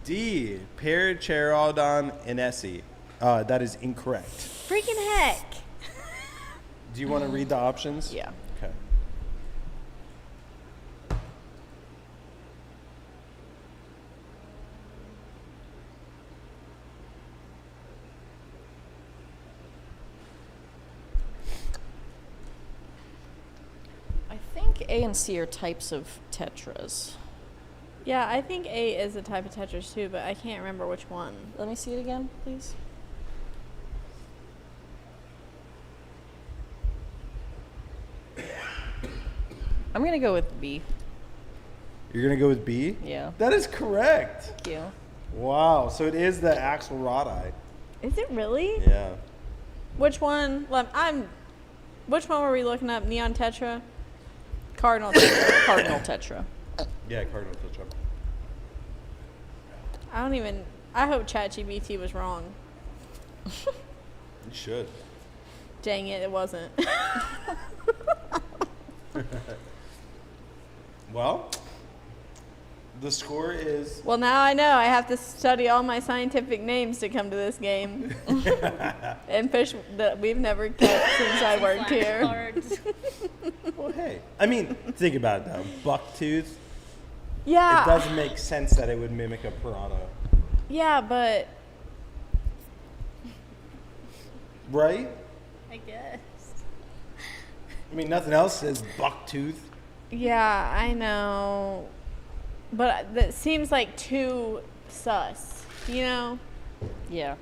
D. Paracharodon inesi. That is incorrect. Freaking heck. Do you want to read the options? Yeah. Okay. I think A and C are types of tetras. Yeah, I think A is a type of Tetris too, but I can't remember which one. Let me see it again, please. I'm gonna go with B. You're going to go with B? Yeah. That is correct. Thank you. Wow. So it is the Axelrodi. Is it really? Yeah. Which one? Which one were we looking up? Neon Tetra? Cardinal Tetra. Cardinal tetra. Yeah, cardinal tetra. I hope ChatGPT was wrong. You should. Dang it, it wasn't. Well, the score is Well, now I know I have to study all my scientific names to come to this game. And fish that we've never kept since I worked here. Flashcards. well, hey. I mean, think about it though. Bucktooth. Yeah. It doesn't make sense that it would mimic a piranha, Yeah, but right? I guess. I mean, nothing else says bucktooth. yeah, I know. But that seems like too sus, you know? Yeah.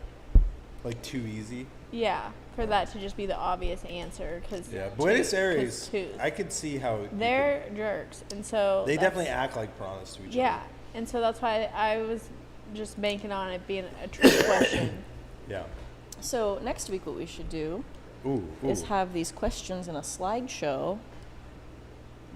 Like too easy. Yeah, for that to just be the obvious answer. Cause Yeah, Buenos tooth- 'cause Aires. tooth. I could see how you They're jerks, and so could- they that's- definitely act like piranhas to each Yeah, and so that's why I was just banking on it being a trick question. other. So next week, what we should do Yeah. Ooh. is have these questions in a slideshow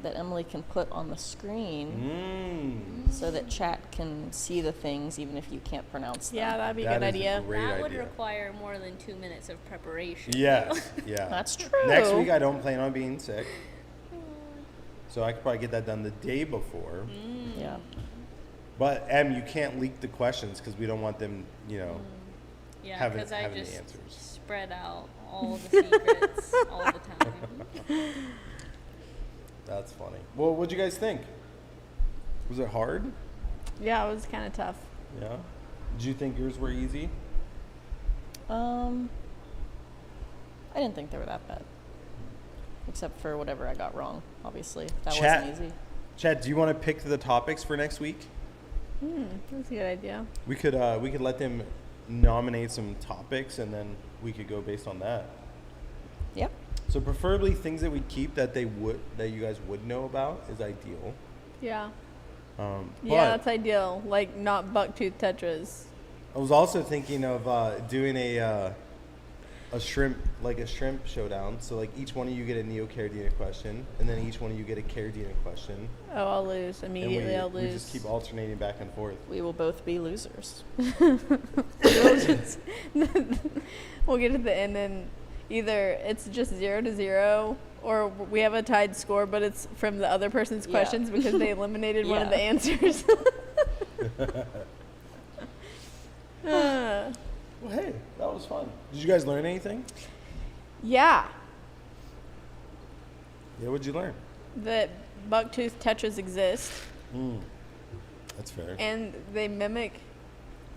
that Emily can put on the screen so that chat can see the things even if you can't pronounce them. Yeah, that'd be a That good is a idea. great That would idea. require more than 2 minutes of preparation. Yes. Yeah. That's true. Next week I don't plan on being sick, so I could probably get that done the day before. Yeah. But you can't leak the questions because we don't want them, Yeah, having because I the just answers. spread out all the secrets all the time. That's funny. Well, what'd you guys think? Was it hard? Yeah, it was kind of tough. Yeah. Did you think yours were easy? I didn't think they were that bad. Except for whatever I got wrong, obviously. That Chat. wasn't easy. Chad, do you want to pick the topics for next week? That's a good idea. We could let them nominate some topics, and then we could go based on that. Yep. So preferably things that we'd keep that you guys would know about is ideal. Yeah. But That's ideal. Like not bucktooth tetras. I was also thinking of doing a shrimp showdown. So like each one of you get a Neocaridina question, and then each one of you get a Caridina question. Oh, I'll lose. Immediately I'll lose. We just keep alternating back and forth. We will both be losers. We'll get to the end and either it's just 0-0 or we have a tied score, but it's from the other person's Yeah. questions because they eliminated one of Yeah. the answers. Well, hey, that was fun. Did you guys learn anything? Yeah, Yeah, what'd you learn? that bucktooth tetras exist That's fair. and they mimic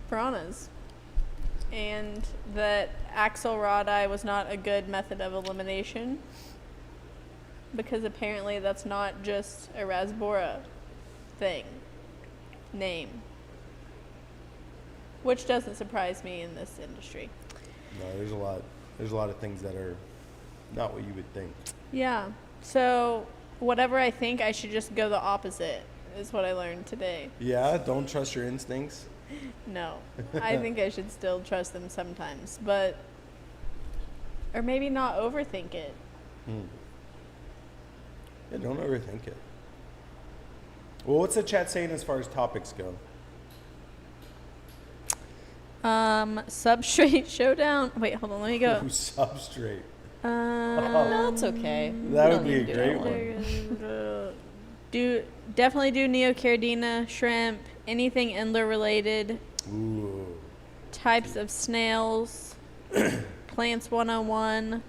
piranhas. And that axolrodi was not a good method of elimination because apparently that's not just a rasbora name, which doesn't surprise me in this industry. No, there's a lot of things that are not what you would think. Yeah, so whatever I think, I should just go the opposite is what I learned today. Yeah, don't trust your instincts. No, I think I should still trust them sometimes, but or maybe not overthink it. Yeah, don't overthink it. Well, what's the chat saying as far as topics go? Substrate showdown. Wait, hold on, let me Ooh, go. substrate. No, it's okay. That We would don't be need a to great that one. Definitely do Neocaridina, shrimp, anything Endler related, Ooh. types of snails, plants 101.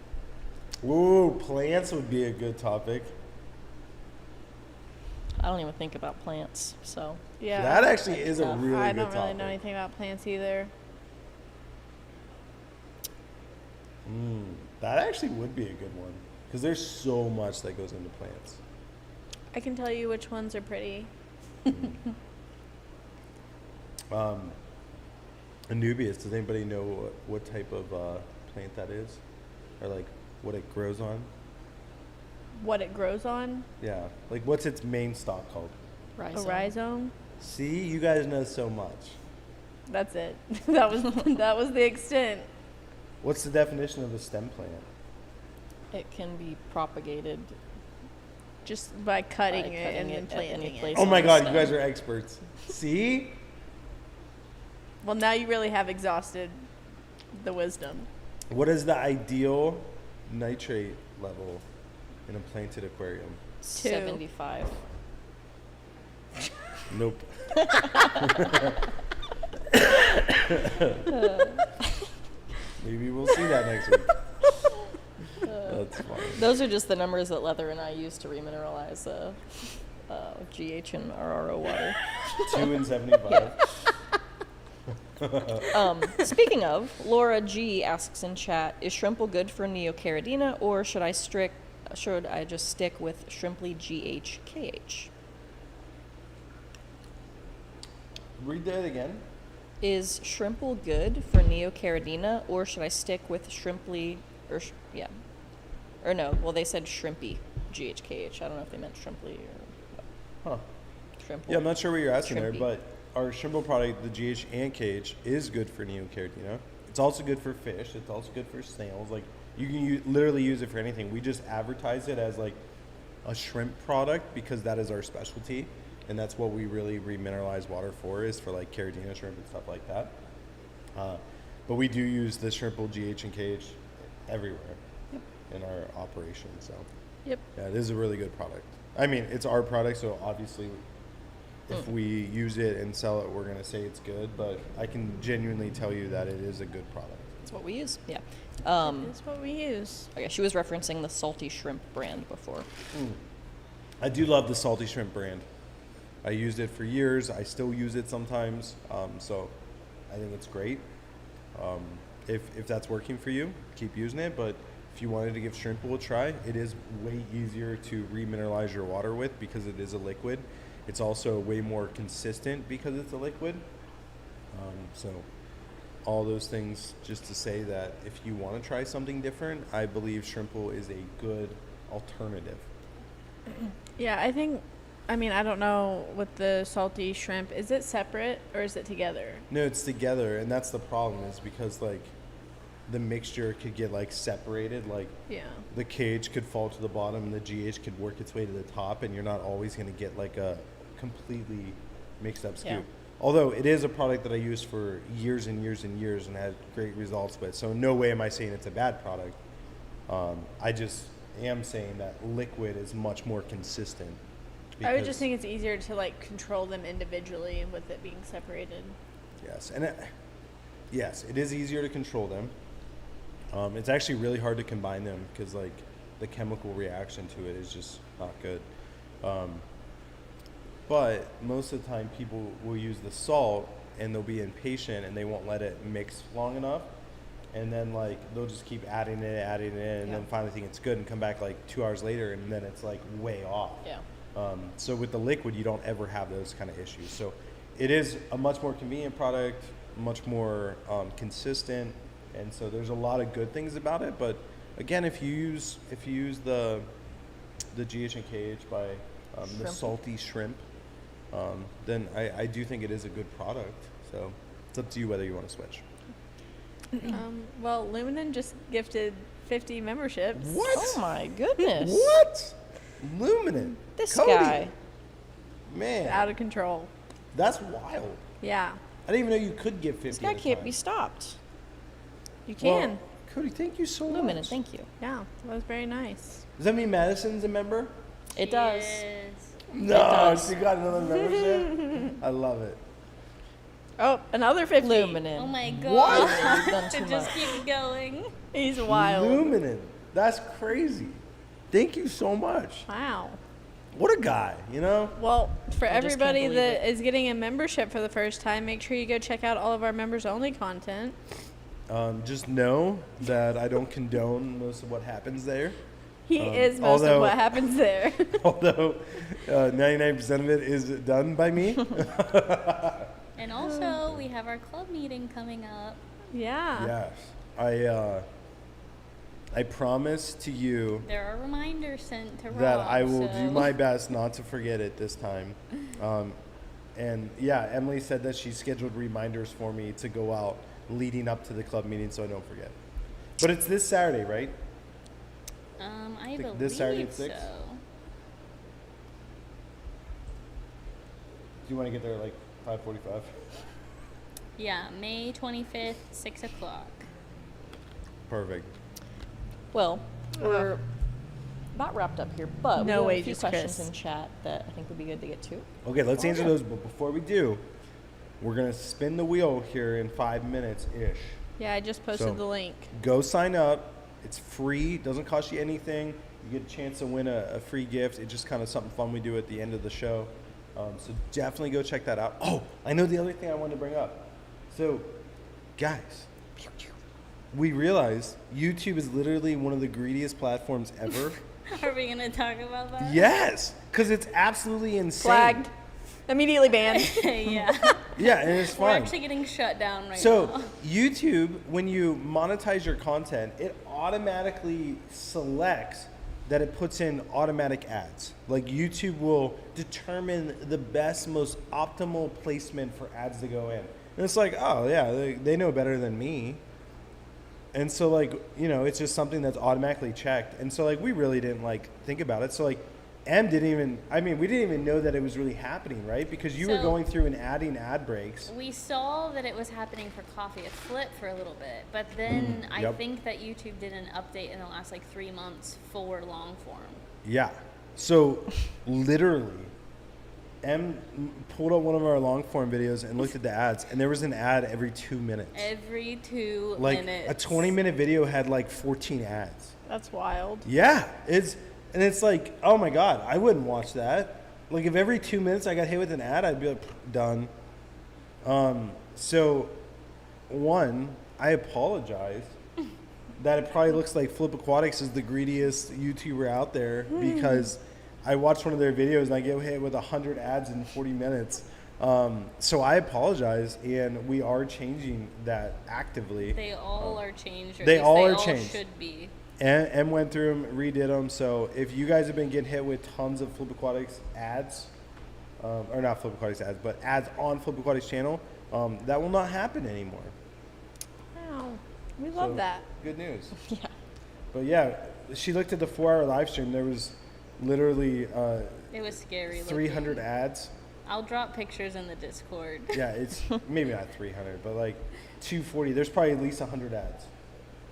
Ooh, plants would be a good topic. I don't even think about plants, so Yeah. That actually is a tough. really I good don't really topic. know anything about plants either. That actually would be a good one because there's so much that goes into plants. I can tell you which ones are pretty. Anubias, does anybody know what type of plant that is? Or like what it grows on? What it grows on? Yeah. Like what's its main stock called? rhizome. A rhizome. See, you guys know so much. That's it. that was the extent. What's the definition of a stem plant? It can be propagated. Just by cutting it cutting and it then at planting any it. place. Oh my on the god, you stem. guys are experts. See? Well, now you really have exhausted the wisdom. What is the ideal nitrate level in a planted aquarium? 75. Nope. Maybe we'll see that next week. That's funny. Those are just the numbers that Leathyr and I use to remineralize GH and RRO water. 2 and 75. Speaking of, Laura G asks in chat, is Shrimple good for Neocaridina, or should I just stick with Shrimply GHKH? Read that again. Is Shrimple good for Neocaridina, or should I stick with Shrimply, they said Shrimpy GHKH. I don't know if they meant Shrimply or Huh. Shrimple. Yeah, I'm not sure what you're asking there, Shrimpy. but our shrimple product, the GH and KH, is good for Neocaridina. It's also good for fish. It's also good for snails. Like, you can literally use it for anything. We just advertise it as, like, a shrimp product because that is our specialty. And that's what we really remineralize water for, is for, like, Caridina shrimp and stuff like that. But we do use the shrimple GH and KH everywhere in our operation. So, Yep. yeah, it is a really good product. I mean, it's our product, so obviously if we use it and sell it, we're going to say it's good, but I can genuinely tell you that it is a good product. That's what we use. Yeah. That's what we use. Okay, she was referencing the salty shrimp brand before. I do love the salty shrimp brand. I used it for years. I still use it sometimes. So I think it's great. If that's working for you, keep using it. But if you wanted to give Shrimple a try, it is way easier to remineralize your water with because it is a liquid. It's also way more consistent because it's a liquid. So all those things just to say that if you want to try something different, I believe Shrimple is a good alternative. Yeah, I mean, I don't know with the salty shrimp. Is it separate or is it together? No, it's together, and that's the problem is because, like, the mixture could get, like, separated. Like, Yeah. the cage could fall to the bottom and the GH could work its way to the top, and you're not always going to get, like, a completely mixed up scoop. Yeah. Although it is a product that I used for years and years and years and had great results with. So in no way am I saying it's a bad product. I just am saying that liquid is much more consistent. I would because- just think it's easier to like control them individually with it being separated. Yes, and yes, it is easier to control them. It's actually really hard to combine them because, like, the chemical reaction to it is just not good. But most of the time, people will use the salt and they'll be impatient and they won't let it mix long enough. And then, like, they'll just keep adding it, and then finally think it's good and come back like 2 hours later and then it's like way off. Yeah. So with the liquid, you don't ever have those kind of issues. So it is a much more convenient product, much more consistent, and so there's a lot of good things about it. But again, if you use the GH and KH by the Shrimp. salty shrimp, then I do think it is a good product. So it's up to you whether you want to switch. Well, Luminen just gifted 50 memberships. What? Oh my goodness. What? Luminant. This Cody. guy. Man, Out of control. that's wild. Yeah. I didn't even know you could give 50. This guy at a can't time. be stopped. You Well, can. Cody, thank you so much. Luminant, thank you. Yeah. That was very nice. Does that mean Madison's a member? It does. No, does. she got another membership. I love it. Oh, another 50. Luminant. Oh my god. What? You've done too It just much. keeps going. He's wild. Luminant. That's crazy. Thank you so much. Wow. What a guy, you know? Well, for I just can't everybody believe that it. is getting a membership for the first time, make sure you go check out all of our members only content. Just know that I don't condone most of what happens there. He is most although- of what happens there. Although 99% of it is done by me. And also, we have our club meeting coming up. Yeah. Yes. I promise to you There are reminders sent to Rob. that I will so- do my best not to forget it this time. And yeah, Emily said that she scheduled reminders for me to go out leading up to the club meeting so I don't forget. But it's this Saturday, right? I believe This Saturday at 6? so. Do you want to get there at like 5:45? Yeah, May 25th, 6 o'clock. Perfect. Well, we're about wrapped up here, but No we have a few wages, questions Chris. in chat that I think would be good to get to. Okay, let's answer yeah. those. But before we do, we're going to spin the wheel here in 5 minutes-ish. Yeah, I just posted So- the link. Go sign up. It's free. Doesn't cost you anything. You get a chance to win a free gift. It's just kind of something fun we do at the end of the show. So definitely go check that out. Oh, I know the other thing I wanted to bring up. So, guys, we realized YouTube is literally one of the greediest platforms ever. Are we going to talk about that? Yes, because it's absolutely insane. Flagged. Immediately banned. Yeah. Yeah, and it's We're fun. actually getting shut down right So now. YouTube, when you monetize your content, it automatically selects that it puts in automatic ads. Like YouTube will determine the best, most optimal placement for ads to go in. And it's like, oh yeah, they know better than me. And so like, you know, it's just something that's automatically checked. And so like, we really didn't like think about it. So like, we didn't even know that it was really happening, right? Because you were So- going through and adding ad breaks. We saw that it was happening for Coffee It Flip for a little bit, but then I yep. think that YouTube did an update in the last like 3 months for long form. Yeah. So literally, Em pulled up one of our long form videos and looked at the ads, and there was an ad every 2 minutes. Every 2 Like minutes. a 20-minute video had like 14 ads. That's wild. Yeah, it's like, oh my god, I wouldn't watch that. Like if every 2 minutes I got hit with an ad, I'd be like, done. So, one, I apologize that it probably looks like Flip Aquatics is the greediest YouTuber out there because I watched one of their videos and I get hit with 100 ads in 40 minutes. So I apologize, and we are changing that actively. They all are changed. Or They at least all they are all changed. should be. And went through them, redid them. So if you guys have been getting hit with tons of Flip Aquatics ads, or not Flip Aquatics ads, but ads on Flip Aquatics channel, that will not happen anymore. Wow. We love So, that. Good news. Yeah. But yeah, she looked at the 4-hour live stream. There was literally It was scary. 300 looking. ads. I'll drop pictures in the Discord. Yeah, it's maybe not 300, but like 240. There's probably at least 100 ads.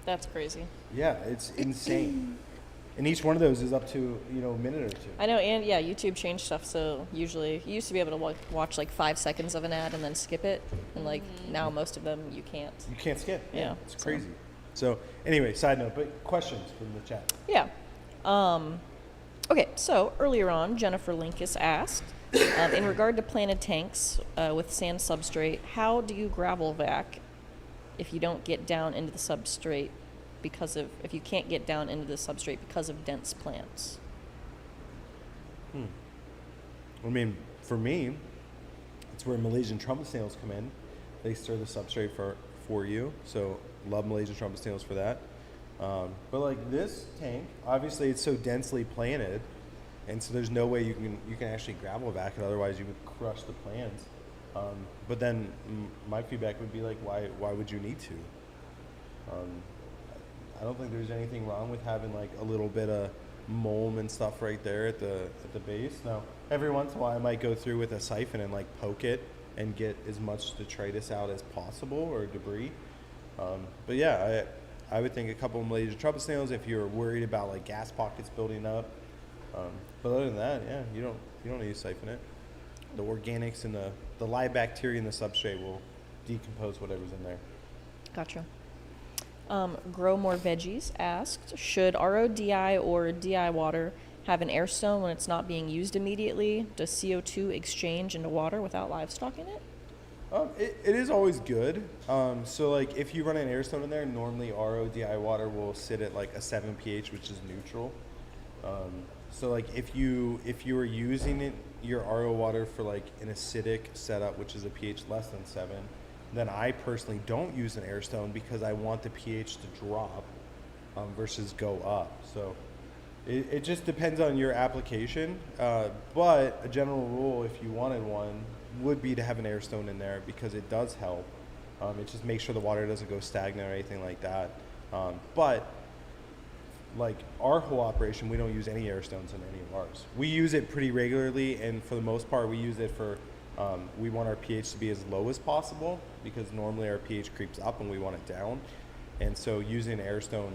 That's crazy. Yeah, it's insane. And each one of those is up to, a minute or two. I know, and yeah, YouTube changed stuff. So usually, you used to be able to watch like 5 seconds of an ad and then skip it, and like now most of them you can't. You can't skip. Yeah, It's so. crazy. So anyway, side note, but questions from the chat. Yeah. Okay, so earlier on, Jennifer Linkus asked, in regard to planted tanks with sand substrate, how do you gravel vac if you don't get down into the substrate if you can't get down into the substrate because of dense plants? I mean, for me, it's where Malaysian trumpet snails come in. They stir the substrate for you. So love Malaysian trumpet snails for that. But like this tank, obviously it's so densely planted, and so there's no way you can actually gravel vac it. Otherwise, you would crush the plants. But then my feedback would be like, why would you need to? I don't think there's anything wrong with having like a little bit of mulm and stuff right there at the base. Now, every once in a while, I might go through with a siphon and like poke it and get as much detritus out as possible or debris. But yeah, I would think a couple of Malaysian trumpet snails if you're worried about like gas pockets building up. But other than that, yeah, you don't need to siphon it. The organics and the live bacteria in the substrate will decompose whatever's in there. Gotcha. Grow More Veggies asked, should RODI or DI water have an air stone when it's not being used immediately? Does CO2 exchange into water without livestock in it? It is always good. So like if you run an air stone in there, normally RODI water will sit at like a 7 pH, which is neutral. So like if you are using your RO water for like an acidic setup, which is a pH less than 7, then I personally don't use an air stone because I want the pH to drop versus go up. So it just depends on your application. But a general rule, if you wanted one, would be to have an air stone in there because it does help. It just makes sure the water doesn't go stagnant or anything like that. But like our whole operation, we don't use any air stones in any of ours. We use it pretty regularly, and for the most part, we use it for, we want our pH to be as low as possible because normally our pH creeps up and we want it down. And so using an air stone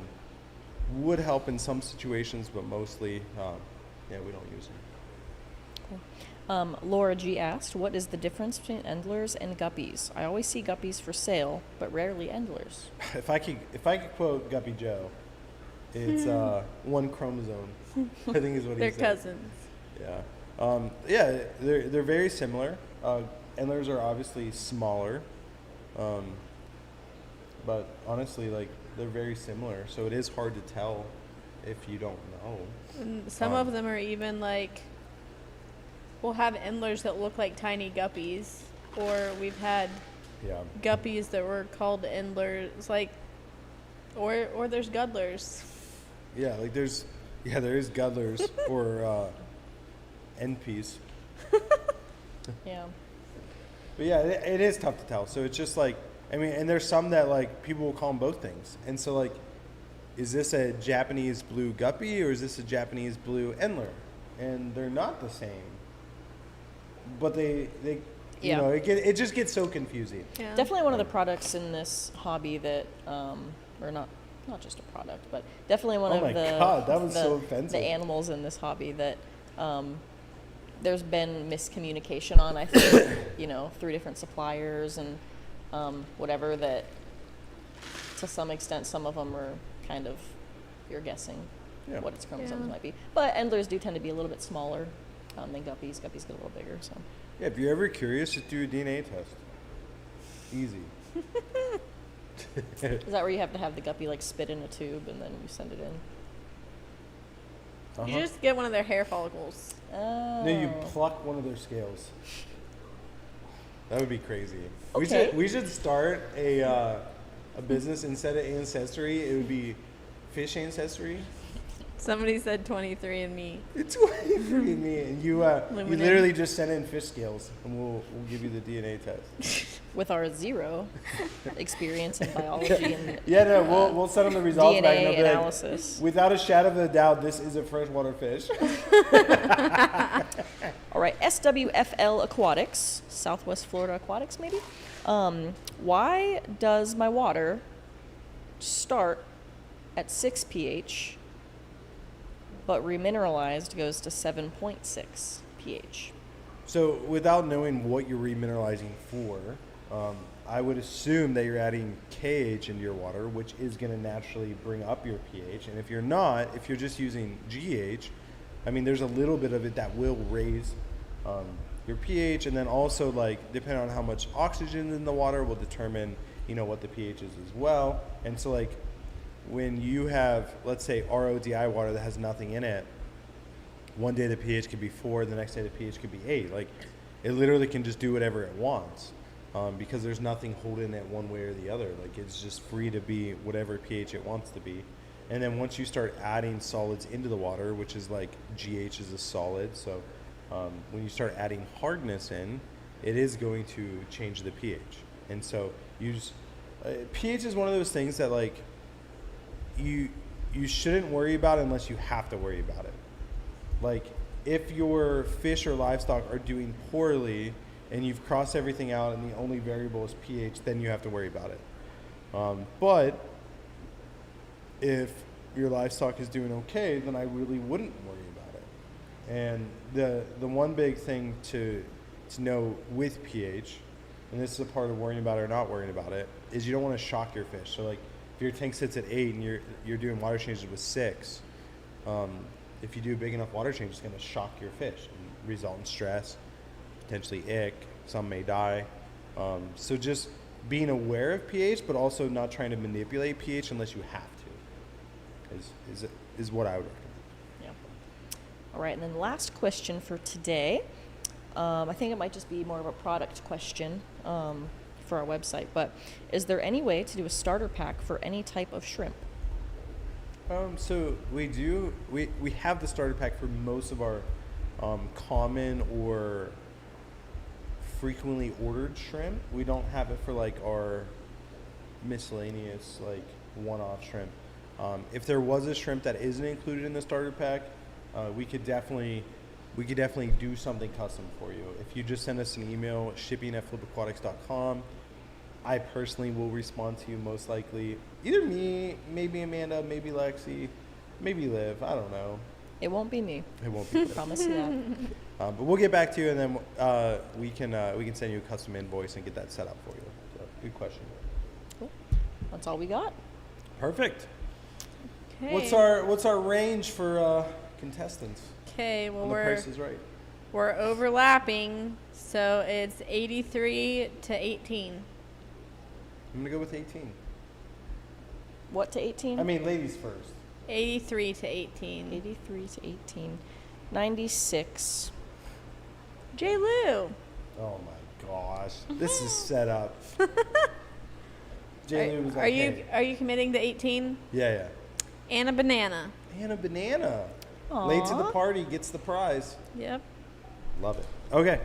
would help in some situations, but mostly, yeah, we don't use them. Cool. Laura G asked, what is the difference between endlers and guppies? I always see guppies for sale, but rarely endlers. If I could quote Guppy Joe, it's one chromosome. I think is what he They're said. cousins. Yeah. Yeah, they're very similar. Endlers are obviously smaller, but honestly, like they're very similar. So it is hard to tell if you don't know. And some of them are even like, we'll have endlers that look like tiny guppies, or we've had Yeah. guppies that were called endlers, like, or there's guddlers. Yeah, like there is guddlers or end piece. Yeah. But yeah, it is tough to tell. So it's just like, I mean, and there's some that like people will call them both things. And so like, is this a Japanese blue guppy or is this a Japanese blue endler? And they're not the same. But they you Yeah. know, it just gets so confusing. Yeah. Definitely one of the products in this hobby that, or not just a product, but definitely one Oh of my the God, that was the, so offensive. the animals in this hobby that there's been miscommunication on, I think, through different suppliers and whatever, that to some extent some of them are kind of, you're guessing Yeah. what its chromosomes Yeah. might be. But endlers do tend to be a little bit smaller than guppies. Guppies get a little bigger, so. Yeah, if you're ever curious, just do a DNA test. Easy. Is that where you have to have the guppy like spit in a tube and then you send it in? Uh-huh. You just get one of their hair follicles. Oh. No, you pluck one of their scales. That would be crazy. Okay. We should start a business instead of ancestry. It would be fish ancestry. Somebody said 23 and me. It's 23andMe, and you Living literally just send in fish scales, and we'll give you the DNA test. With our 0 experience in biology and Yeah, no, we'll send them the results back, and DNA they'll be like, analysis. without a shadow of a doubt, this is a freshwater fish. All right, SWFL Aquatics, Southwest Florida Aquatics, maybe. Why does my water start at 6 pH, but remineralized goes to 7.6 pH? So without knowing what you're remineralizing for, I would assume that you're adding KH into your water, which is going to naturally bring up your pH. And if you're not, if you're just using GH, I mean, there's a little bit of it that will raise your pH, and then also, like, depending on how much oxygen in the water will determine, what the pH is as well. And so, like, when you have, let's say, RODI water that has nothing in it, one day the pH could be 4, the next day the pH could be 8. Like, it literally can just do whatever it wants because there's nothing holding it one way or the other. Like, it's just free to be whatever pH it wants to be. And then once you start adding solids into the water, which is like GH is a solid, so when you start adding hardness in, it is going to change the pH. And so pH is one of those things that, like, you shouldn't worry about unless you have to worry about it. Like, if your fish or livestock are doing poorly and you've crossed everything out and the only variable is pH, then you have to worry about it. But if your livestock is doing okay, then I really wouldn't worry about it. And the one big thing to know with pH, and this is a part of worrying about it or not worrying about it, is you don't want to shock your fish. So, like, if your tank sits at 8 and you're doing water changes with 6, if you do a big enough water change, it's going to shock your fish and result in stress, potentially ick. Some may die. So just being aware of pH, but also not trying to manipulate pH unless you have to, is what I would recommend. Yeah. All right, and then last question for today. I think it might just be more of a product question for our website, but is there any way to do a starter pack for any type of shrimp? So we have the starter pack for most of our common or frequently ordered shrimp. We don't have it for, like, our miscellaneous, like, one-off shrimp. If there was a shrimp that isn't included in the starter pack, we could definitely do something custom for you. If you just send us an email, shipping@flipaquatics.com, I personally will respond to you most likely. Either me, maybe Amanda, maybe Lexi, maybe Liv. I don't know. It won't be me. It won't be Liv. Promise you that. But we'll get back to you, and then we can send you a custom invoice and get that set up for you. So, good question. Cool. That's all we got. Perfect. Okay. What's our range for contestants? Okay, well, On the Price is Right. we're overlapping, so it's 83 to 18. I'm gonna go with 18. What to 18? I mean, ladies first. 83 to 18. 83 to 18. 96. J. Lou. Oh my gosh, this is set up. Jay Lou was like, Are you hey. committing to 18? Yeah. And a banana. And a banana. Late to the Aw. party gets the prize. Yep. Love it. Okay.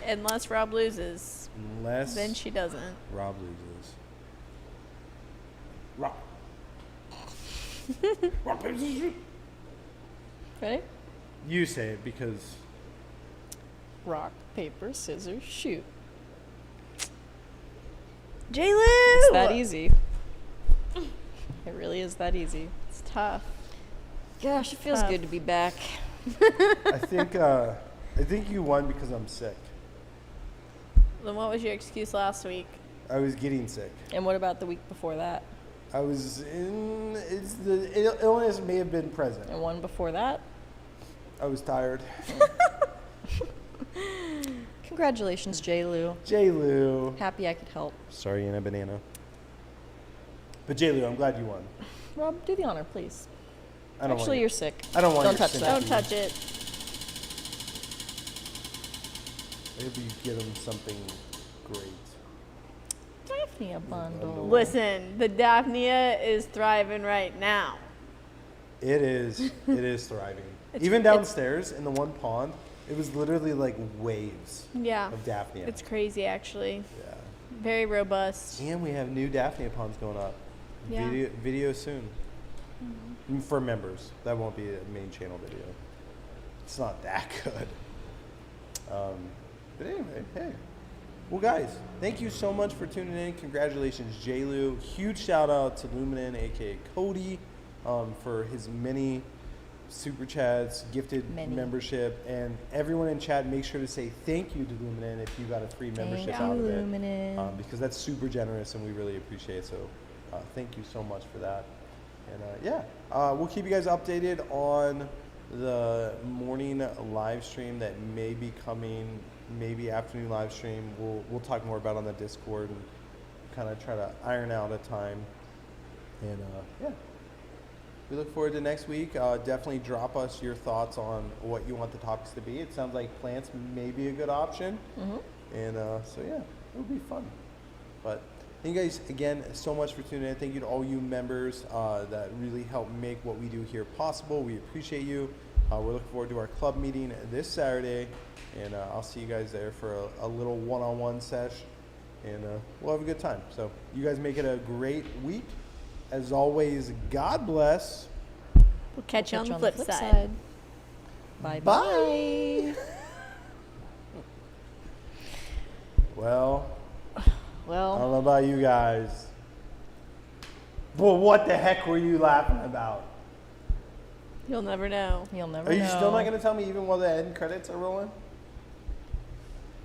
Unless Rob loses, Unless then she doesn't. Rob loses. Rob. Rock, paper, scissors, shoot. Ready? You say it because Rock, paper, scissors, shoot. J. Lou. It's that easy. It really is that easy. It's tough. Gosh, it feels Tough. good to be back. I think you won because I'm sick. Then what was your excuse last week? I was getting sick. And what about the week before that? I was in. The illness may have been present. And one before that? I was tired. Congratulations, J. Lou. J. Lou. Happy I could help. Sorry, and a banana. But J. Lou, I'm glad you won. Rob, do the honor, please. I don't Actually, want you're sick. I don't want Don't your touch sympathy. Don't touch it. Maybe you get them something great. Daphnia bundle. Listen, the Daphnia is thriving right now. It is. It is thriving. It's- Even it's- downstairs in the one pond, it was literally like waves Yeah. of Daphnia. It's crazy, actually. Yeah. Very robust. And we have new Daphnia ponds going up. Yeah. Video soon. For members. That won't be a main channel video. It's not that good. But anyway, hey. Well, guys, thank you so much for tuning in. Congratulations, J-Lu. Huge shout out to Luminen, aka Cody, for his many super chats, gifted Many. membership, and everyone in chat. Make sure to say thank you to Luminen if you got a free membership Thank out you, of it, Luminen. because that's super generous and we really appreciate it. So, thank you so much for that. And we'll keep you guys updated on the morning live stream that may be coming, maybe afternoon live stream. We'll talk more about on the Discord and kind of try to iron out a time. And we look forward to next week. Definitely drop us your thoughts on what you want the topics to be. It sounds like plants may be a good option. And it'll be fun. But thank you guys again so much for tuning in. Thank you to all you members that really help make what we do here possible. We appreciate you. We're looking forward to our club meeting this Saturday, and I'll see you guys there for a little one-on-one sesh, and we'll have a good time. So you guys make it a great week. As always, God bless. We'll catch you on the Catch flip side. Bye Bye. Well, I Well, don't know about you guys, but what the heck were you laughing about? You'll never know. you'll never Are you know. still not going to tell me even while the end credits are rolling?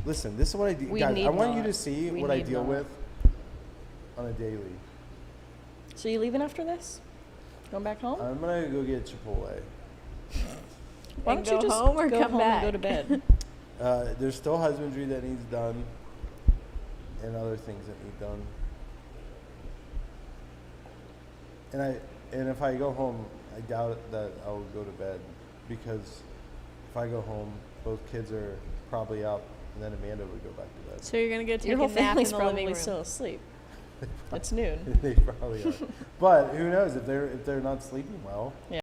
Listen, this is what I do. We Guys, need I want you not. to see We what I need deal not. with on a daily. So you leaving after this? Going back home? I'm going to go get Chipotle. Why And don't you go just home or go come home back? and go to bed? There's still husbandry that needs done and other things that need done. And if I go home, I doubt that I'll go to bed, because if I go home, both kids are probably up, and then Amanda would go back to bed. So you're gonna go take Your whole a nap in family's the living probably room. still asleep. It's noon. They probably are. But who knows if they're not sleeping well? Yeah.